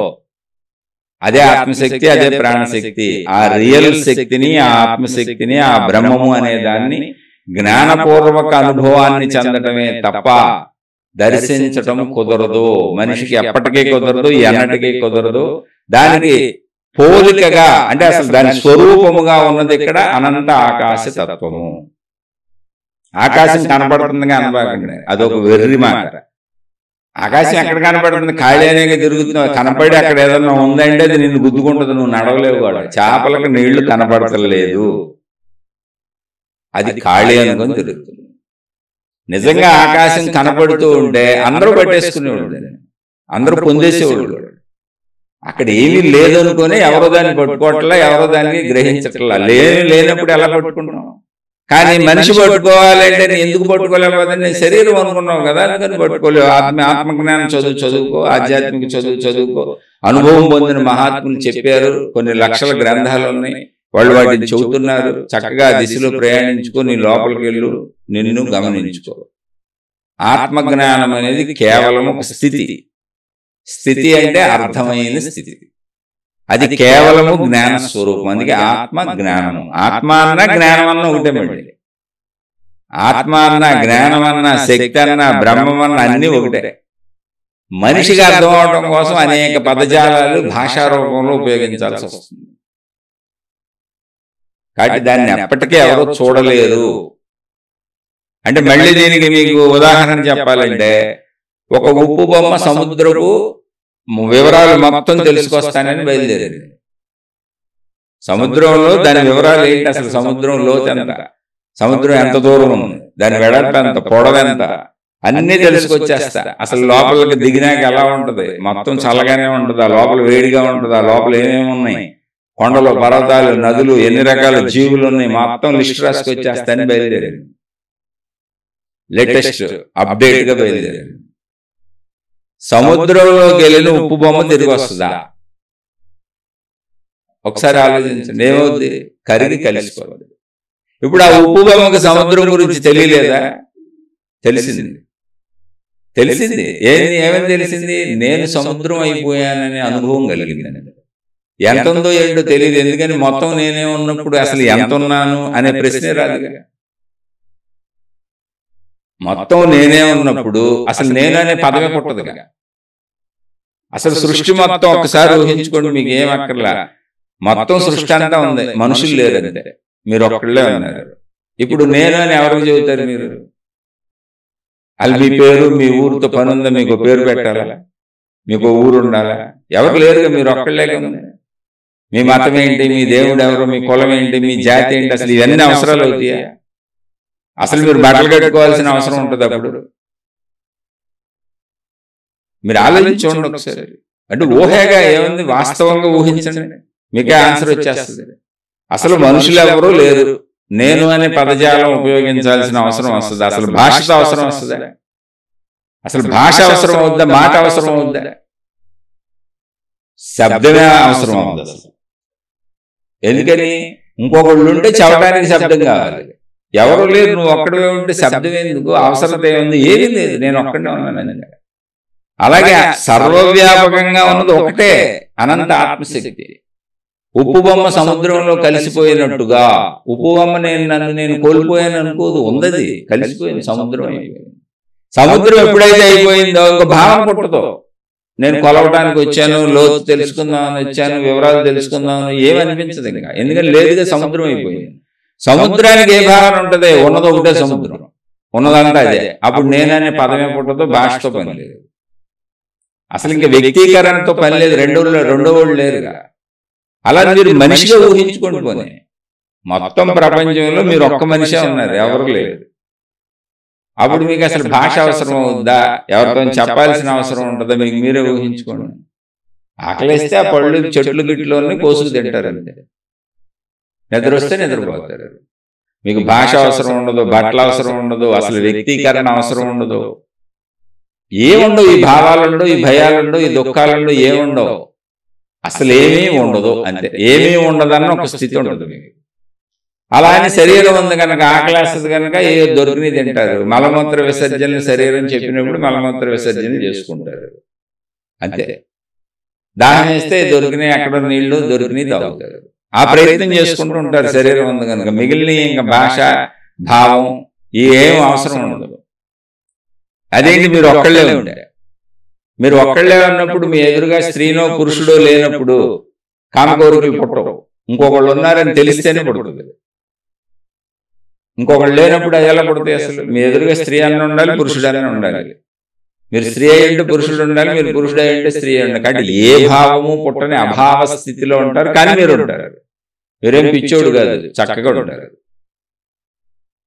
[SPEAKER 1] అదే ఆత్మశక్తి, అదే ప్రాణశక్తి. ఆ రియల్ శక్తిని, ఆ ఆత్మశక్తిని, ఆ బ్రహ్మము అనే దాన్ని జ్ఞానపూర్వక అనుభవాన్ని చెందటమే తప్ప దర్శించటం కుదరదు. మనిషికి ఎప్పటికీ కుదరదు, ఎన్నటికీ కుదరదు. దానికి పోలికగా అంటే అసలు దాని స్వరూపముగా ఉన్నది ఇక్కడ అనంత ఆకాశ తత్వము. ఆకాశం కనపడుతుందిగా అనబాకండి, అదొక వెర్రి మాట. ఆకాశం ఎక్కడ కనపడుతుంది? ఖాళీ అనేగా తిరుగుతున్నావు, కనపడి అక్కడ ఏదన్నా ఉందంటే అది నిన్ను గుద్దుకుంటుంది, నువ్వు నడవలేవు కూడా. చేపలకు నీళ్లు కనపడతలేదు, అది ఖాళీ అనుకొని తిరుగుతుంది. నిజంగా ఆకాశం కనపడుతూ ఉంటే అందరూ పట్టేసుకునేవాడు, అందరూ పొందేసేవాడు. అక్కడ ఏమీ లేదనుకొని ఎవరో దాన్ని పట్టుకోవట్లా, ఎవరో దానికి గ్రహించట్లా. లేనప్పుడు ఎలా పట్టుకుంటున్నాం? కానీ మనిషి పట్టుకోవాలంటే నేను ఎందుకు పట్టుకోలేకపోతే నేను శరీరం అనుకున్నావు కదా, అందుకని పట్టుకోలేవు. ఆత్మజ్ఞానం చదువుకో, ఆధ్యాత్మిక చదువుకో. అనుభవం పొందిన మహాత్ములు చెప్పారు, కొన్ని లక్షల గ్రంథాలు ఉన్నాయి, వాళ్ళు వాటిని చెబుతున్నారు. చక్కగా దిశలో ప్రయాణించుకో, నీ లోపలికి వెళ్ళు, నిన్ను గమనించుకో. ఆత్మజ్ఞానం అనేది కేవలం ఒక స్థితి. స్థితి అంటే అర్థమైన స్థితి, అది కేవలము జ్ఞాన స్వరూపం. అందుకే ఆత్మ జ్ఞానము. ఆత్మ అన్న జ్ఞానం అన్న ఒకటే మళ్ళీ. ఆత్మ అన్న, జ్ఞానం అన్న, శక్తి అన్న, బ్రహ్మం అన్న అన్ని ఒకటే. మనిషికి అర్థం అవడం కోసం అనేక పదజాలాలు భాషా రూపంలో ఉపయోగించాల్సి వస్తుంది. కాబట్టి దాన్ని ఎప్పటికీ ఎవరో చూడలేరు. అంటే మళ్ళీ దీనికి మీకు ఉదాహరణ చెప్పాలంటే, ఒక ఉప్పు బొమ్మ సముద్రపు వివరాలు మొత్తం తెలుసుకొస్తానని బయలుదేరింది. సముద్రంలో దాని వివరాలు ఏంటి? అసలు సముద్రం లోతు ఎంత, సముద్రం ఎంత దూరం ఉంది, దాని వెడల్పు ఎంత, పొడవు ఎంత, అన్నీ తెలుసుకొచ్చేస్తా. అసలు లోపలికి దిగినాక ఎలా ఉంటది? మొత్తం చల్లగానే ఉంటుంది, ఆ లోపల వేడిగా ఉంటుంది, ఆ లోపల ఏమేమి ఉన్నాయి, కొండలు, పర్వతాలు, నదులు, ఎన్ని రకాల జీవులు ఉన్నాయి, మొత్తం లిస్ట్ రాసుకొచ్చేస్తానని బయలుదేరింది. లేటెస్ట్ అప్డేట్ గా బయలుదేరింది. సముద్రంలోకి వెళ్ళిన ఉప్పు బొమ్మ తిరిగి వస్తుందా? ఒకసారి ఆలోచించండి, ఏమవుద్ది? కరిగి కలిసిపోతుంది. ఇప్పుడు ఆ ఉప్పు బొమ్మకు సముద్రం గురించి తెలియలేదా? తెలిసింది. ఏమని తెలిసింది? నేను సముద్రం అయిపోయాననే అనుభవం కలిగింది. ఎంత ఉందో ఏంటో తెలియదు, ఎందుకని మొత్తం నేనే ఉన్నప్పుడు అసలు ఎంత ఉన్నాను అనే ప్రశ్నే రాదుగా. మొత్తం నేనే ఉన్నప్పుడు అసలు నేను అనే పదమే పుట్టదుగా. అసలు సృష్టి మొత్తం ఒక్కసారి ఊహించుకోండి, మీకు ఏం అక్కర్లా. మొత్తం సృష్టి అంతా ఉంది, మనుషులు లేరంటే, మీరు ఒక్కళ్ళే ఉన్నారు. ఇప్పుడు నేను అని ఎవరికి చెబుతారు మీరు? అది మీ పేరు, మీ ఊరితో పని ఉందా? మీకు పేరు పెట్టాలా? మీకు ఊరు ఉండాలా? ఎవరు లేరుగా, మీరు ఒక్కళ్ళే ఉంది. మీ మతం ఏంటి, మీ దేవుడు ఎవరు, మీ కులం ఏంటి, మీ జాతి ఏంటి, అసలు ఇవన్నీ అవసరాలు అవుతాయా? అసలు మీరు బట్టలు కట్టుకోవాల్సిన అవసరం ఉంటుంది అప్పుడు? మీరు ఆలోచించండి ఒకసారి. అంటే ఊహేగా ఏముంది, వాస్తవంగా ఊహించండి, మీకే ఆన్సర్ వచ్చేస్తుంది. అసలు మనుషులు ఎవరూ లేరు, నేను అనే పదజాలం ఉపయోగించాల్సిన అవసరం వస్తుంది. అసలు భాషతో అవసరం వస్తుందా? అసలు భాష అవసరం అవుద్దా? మాట అవసరం అవుద్దా? శబ్దమే అవసరం అవుద్ది అసలు. ఎందుకని? ఇంకొకళ్ళు ఉంటే చెప్పడానికి శబ్దం కావాలి. ఎవరు లేరు, నువ్వు ఒక్కడే ఉంటే శబ్దం ఎందుకు? అవసరత ఏముంది? ఏమీ లేదు, నేను ఒక్కడే ఉన్నాను. అలాగే సర్వవ్యాపకంగా ఉన్నది ఒకటే, అనంత ఆత్మశక్తి. ఉప్పు బొమ్మ సముద్రంలో కలిసిపోయినట్టుగా ఉప్పు బొమ్మ నేను కోల్పోయాను అనుకోదు, ఉన్నది కలిసిపోయింది, సముద్రం అయిపోయింది. సముద్రం ఎప్పుడైతే అయిపోయిందో ఇంకో భావన పుట్టదో, నేను కొలవడానికి వచ్చాను, లోతు తెలుసుకుందామని వచ్చాను, వివరాలు తెలుసుకుందామని ఏమనిపించదు ఇంకా. ఎందుకంటే లేదుగా, సముద్రం అయిపోయింది. సముద్రానికి ఏ భావన ఉంటుంది? ఉన్నది ఒకటే సముద్రం, ఉన్నదంతా అదే. అప్పుడు నేననే పదమే పుట్టదో, భాషతో పని లేదు. అసలు ఇంకా వ్యక్తీకరణతో పని లేదు, రెండో వాళ్ళు లేరుగా. అలా మీరు మనిషిగా ఊహించుకోండి. పోనీ మొత్తం ప్రపంచంలో మీరు ఒక్క మనిషే ఉన్నారు, ఎవరు లేరు. అప్పుడు మీకు అసలు భాష అవసరం అవుద్దా, ఎవరితో చెప్పాల్సిన అవసరం ఉంటుందా? మీకు మీరే ఊహించుకోండి. ఆకలిస్తే ఆ పళ్ళు చెట్లు గిట్లోనే కోసుకు తింటారు అంతే. నిద్ర వస్తే నిద్రపోతారు. మీకు భాష అవసరం ఉండదు, బట్టల అవసరం ఉండదు, అసలు వ్యక్తీకరణ అవసరం ఉండదు, ఏముండవు. ఈ భావాలుండవు, ఈ భయాలుండవు, ఈ దుఃఖాలుండవు, ఏముండవు, అసలు ఏమీ ఉండదు అంతే. ఏమీ ఉండదన్న ఒక స్థితి ఉండదు మీకు. అలా అని శరీరం ఉంది కనుక, ఆకలేస్తుంది కనుక ఏ దొరికిని తింటారు. మలమూత్ర విసర్జన శరీరం చెప్పినప్పుడు మలమూత్ర విసర్జన చేసుకుంటారు అంతే. దాహం వేస్తే దొరికినాయి, అక్కడ నీళ్లు దొరికినాయి తాగుతారు. ఆ ప్రయత్నం చేసుకుంటూ ఉంటారు శరీరం ఉంది కనుక. మిగిలిన ఇంకా భాష, భావం ఏం అవసరం ఉండదు. అదేంటి, మీరు ఒక్కళ్ళే ఉంటే, మీరు ఒక్కళ్ళే ఉన్నప్పుడు మీ ఎదురుగా స్త్రీనో పురుషుడో లేనప్పుడు కామకోరికలు పుట్టవు. ఇంకొకళ్ళు ఉన్నారని తెలిస్తేనే పుడుతుంది. ఇంకొకళ్ళు లేనప్పుడు అది ఎలా పుడతాయి? అసలు మీ ఎదురుగా స్త్రీ అన్న ఉండాలి, పురుషుడు అన్న ఉండాలి. మీరు స్త్రీ అయ్యంటే పురుషుడు ఉండాలి, మీరు పురుషుడు అయ్యంటే స్త్రీ ఉండాలి. కాబట్టి ఏ భావము పుట్టని అభావ స్థితిలో ఉంటారు, కానీ మీరు ఉంటారు. మీరేం పిచ్చోడు కాదు, చక్కగా ఉంటారు.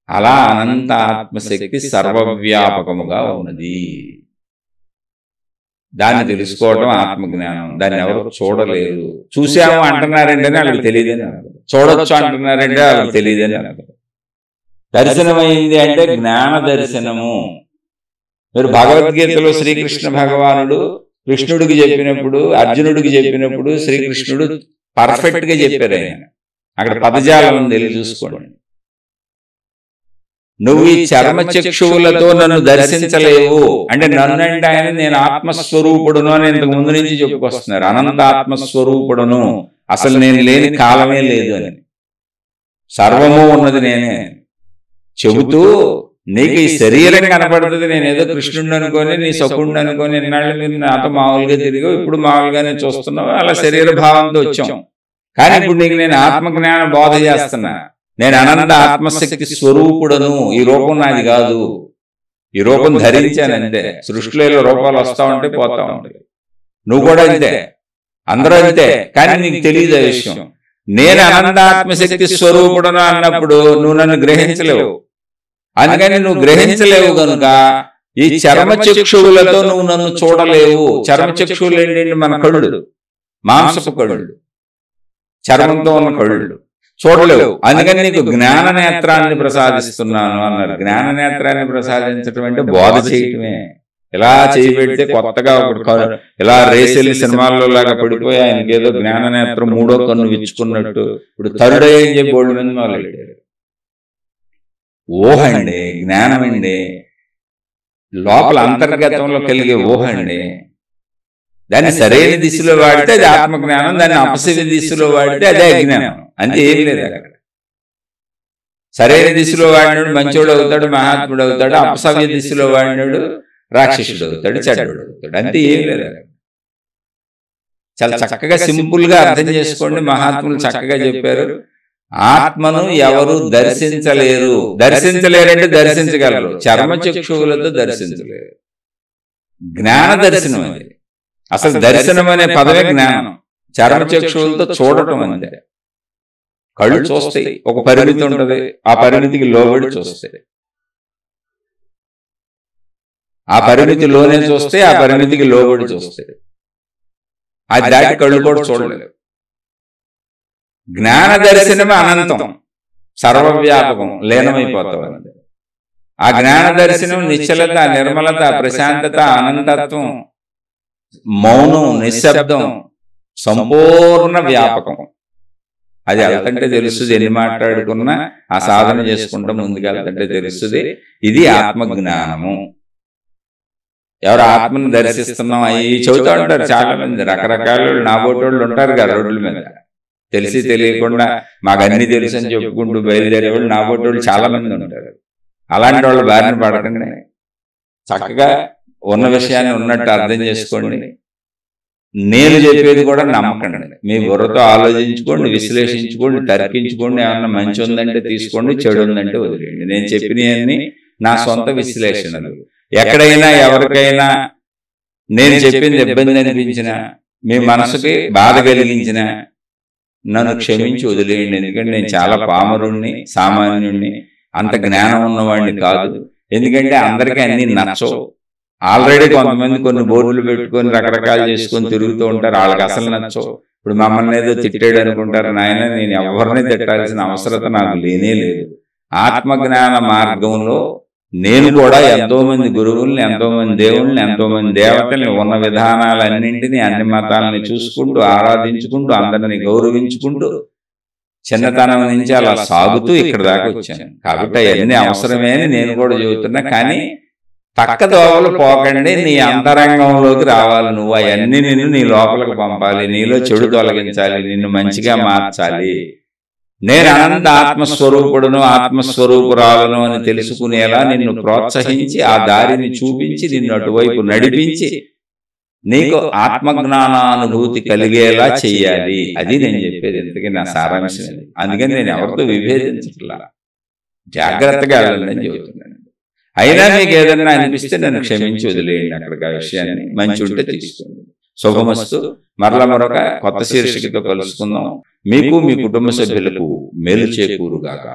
[SPEAKER 1] అలా అనంత ఆత్మశక్తి సర్వవ్యాపకముగా ఉన్నది. దాన్ని తెలుసుకోవడం ఆత్మజ్ఞానం. దాన్ని ఎవరు చూడలేరు. చూసాము అంటున్నారంటే వాళ్ళకి తెలియదని అర్థం, చూడొచ్చు అంటున్నారంటే వాళ్ళకి తెలియదని అర్థం. దర్శనమైంది అంటే జ్ఞాన దర్శనము. మీరు భగవద్గీతలో శ్రీకృష్ణ భగవానుడు కృష్ణుడికి చెప్పినప్పుడు, అర్జునుడికి చెప్పినప్పుడు శ్రీకృష్ణుడు పర్ఫెక్ట్ గా చెప్పారు. ఆయన అక్కడ పదజాలం ఉంది, చూసుకోండి. నువ్వు ఈ చర్మచక్షువులతో నన్ను దర్శించలేవు అంటే, నన్ను అంటే ఆయన నేను ఆత్మస్వరూపుడును అని ఇంతకు ముందు నుంచి చెప్పుకొస్తున్నారు. అనంత ఆత్మస్వరూపుడును, అసలు నేను లేని కాలమే లేదు అని, సర్వము ఉన్నది నేనే చెబుతూ, నీకు ఈ శరీరం కనపడుతుంది, నేను ఏదో కృష్ణుడిని అనుకొని నీ సకుడిని అనుకొని ఎన్నాళ్ళు మీరు నాతో మామూలుగా తిరిగావు, ఇప్పుడు మామూలుగానే చూస్తున్నావు, అలా శరీర భావంతో వచ్చాం. కానీ ఇప్పుడు నీకు నేను ఆత్మజ్ఞాన బోధ చేస్తున్నా. నేను అనంత ఆత్మశక్తి స్వరూపుడను, ఈ రూపం నాది కాదు, ఈ రూపం ధరించానంతే. సృష్టిలో రూపాలు వస్తా ఉంటే పోతా ఉంటాయి, నువ్వు కూడా అంతే, అందరూ అంతే. కానీ నీకు తెలియదు ఆ విషయం. నేను అనంత ఆత్మశక్తి స్వరూపుడను అన్నప్పుడు నువ్వు నన్ను గ్రహించలేవు. అందుకని నువ్వు గ్రహించలేవు కనుక ఈ చర్మచక్షువులతో నువ్వు నన్ను చూడలేవు. చర్మచక్షువులు ఏంటంటే మన కళ్ళు, మాంసపు కళ్ళు, చర్మంతో ఉన్న కళ్ళు చూడలేవు. అందుకని నీకు జ్ఞాన నేత్రాన్ని ప్రసాదిస్తున్నాను అన్నారు. జ్ఞాన నేత్రాన్ని ప్రసాదించడం అంటే బోధ చేయటమే. ఇలా చేయబెడితే కొత్తగా ఇలా రేసెల్లి సినిమాల్లో లాగా పడిపోయి ఆయనకి ఏదో జ్ఞాన నేత్రం మూడో కన్ను విచ్చుకున్నట్టు ఇప్పుడు థర్డ్ అని చెప్పి బోర్డు మీద మొదలెట్టారు. ఊహ అండి, జ్ఞానం అండి, లోపల అంతర్గతంలో కలిగే ఊహ అండి. దాన్ని సరైన దిశలో వాడితే అది ఆత్మజ్ఞానం, దాన్ని అపసవ్య దిశలో వాడితే అదే అజ్ఞానం. అంతే, ఏం లేదు అక్కడ. సరైన దిశలో వాడినాడు మంచోడు అవుతాడు, మహాత్ముడు అవుతాడు. అపసవ్య దిశలో వాడినాడు రాక్షసుడు అవుతాడు, చెడ్డోడు అవుతాడు. అంతే, ఏం లేదు. చాలా చక్కగా సింపుల్ గా అర్థం చేసుకోండి. మహాత్ములు చక్కగా చెప్పారు. ఆత్మను ఎవరు దర్శించలేరు. దర్శించలేరంటే దర్శించగలరు, చర్మచక్షువులతో దర్శించలేరు. జ్ఞాన దర్శనం అది. అసలు దర్శనం అనే పదమే జ్ఞానం. చర్మచక్షువులతో చూడటం అంతే. కళ్ళు చూస్తాయి, ఒక పరిమితి ఉంటుంది, ఆ పరిమితికి లోబడి చూస్తాయి. ఆ పరిమితిలోనే చూస్తే, ఆ పరిమితికి లోబడి చూస్తాయి. అది దాటి కళ్ళు కూడా చూడలేదు. జ్ఞాన దర్శనమే అనంతం, సర్వవ్యాపకం, లీనమైపోతావు. ఆ జ్ఞాన దర్శనం నిశ్చలత, నిర్మలత, ప్రశాంతత, అనంతత్వం, మౌనం, నిశ్శబ్దం, సంపూర్ణ వ్యాపకం. అది వెళ్తుంటే తెలుస్తుంది. ఎన్ని మాట్లాడుకున్నా ఆ సాధన చేసుకుంటూ ముందుకు వెళ్తుంటే తెలుస్తుంది. ఇది ఆత్మజ్ఞానము. ఎవరు ఆత్మను దర్శిస్తున్నాం అవి చెబుతూ ఉంటారు చాలా మంది. రకరకాల నాబోటోళ్ళు ఉంటారు కదా రోడ్ల మీద, తెలిసి తెలియకుండా మాకు అన్ని తెలుసు అని చెప్పుకుంటూ బయలుదేరేవాళ్ళు నాబోటోళ్ళు చాలా మంది ఉంటారు. అలాంటి వాళ్ళు బారిన పడకండి. చక్కగా ఉన్న విషయాన్ని ఉన్నట్టు అర్థం చేసుకోండి. నేను చెప్పేది కూడా నమ్మకండి. మీ బుర్రతో ఆలోచించుకోండి, విశ్లేషించుకోండి, తర్కించుకోండి. ఏమన్నా మంచి ఉందంటే తీసుకోండి, చెడు ఉందంటే వదిలేయండి. నేను చెప్పినవన్నీ నా సొంత విశ్లేషణలు. ఎక్కడైనా ఎవరికైనా నేను చెప్పింది ఇబ్బంది అనిపించిన, మీ మనసుకి బాధ కలిగించిన నన్ను క్షమించి వదిలేయండి. ఎందుకంటే నేను చాలా పామరుణ్ణి, సామాన్యుణ్ణి, అంత జ్ఞానం ఉన్నవాడిని కాదు. ఎందుకంటే అందరికీ అన్ని నచ్చవు. ఆల్రెడీ కొంతమంది కొన్ని బోర్డులు పెట్టుకొని రకరకాలు చేసుకొని తిరుగుతూ ఉంటారు, వాళ్ళకి అసలు నచ్చవు. ఇప్పుడు మమ్మల్ని ఏదో తిట్టాడు అనుకుంటారు. నాయన, నేను ఎవరిని తిట్టాల్సిన అవసరత నాకు లేనే లేదు. ఆత్మజ్ఞాన మార్గంలో నేను కూడా ఎంతో మంది గురువుల్ని, ఎంతో మంది దేవుళ్ళని, ఎంతో మంది దేవతల్ని, ఉన్న విధానాలన్నింటినీ, అన్ని మతాలని చూసుకుంటూ, ఆరాధించుకుంటూ, అందరినీ గౌరవించుకుంటూ చిన్నతనం నుంచి అలా సాగుతూ ఇక్కడ దాకా వచ్చాను. కాబట్టి అవన్నీ అవసరమే అని నేను కూడా చెబుతున్నా. కానీ పక్క దోవలు పోకండి, నీ అంతరంగంలోకి రావాలి. నువ్వు అవన్నీ నిన్ను నీ లోపలికి పంపాలి, నీలో చెడు తొలగించాలి, నిన్ను మంచిగా మార్చాలి. నేను అనంత ఆత్మస్వరూపుడును, ఆత్మస్వరూపురాలను అని తెలుసుకునేలా నిన్ను ప్రోత్సహించి, ఆ దారిని చూపించి, నిన్ను అటువైపు నడిపించి, నీకు ఆత్మజ్ఞానానుభూతి కలిగేలా చెయ్యాలి. అది నేను చెప్పేది. ఎందుకంటే నా సారాంశం. అందుకని నేను ఎవరితో విభేదించట్లా, జాగ్రత్తగా వెళ్ళాలని చెబుతున్నాను. అయినా మీకు ఏదన్నా అనిపిస్తే నన్ను క్షమించి వదిలేయండి. అక్కడికి ఆ విషయాన్ని మంచి ఉంటే తీసుకోండి. శుభమస్తు. మరలా మరొక కొత్త శీర్షికతో కలుసుకుందాం. మీకు, మీ కుటుంబ సభ్యులకు మేలు చేకూరుగాక.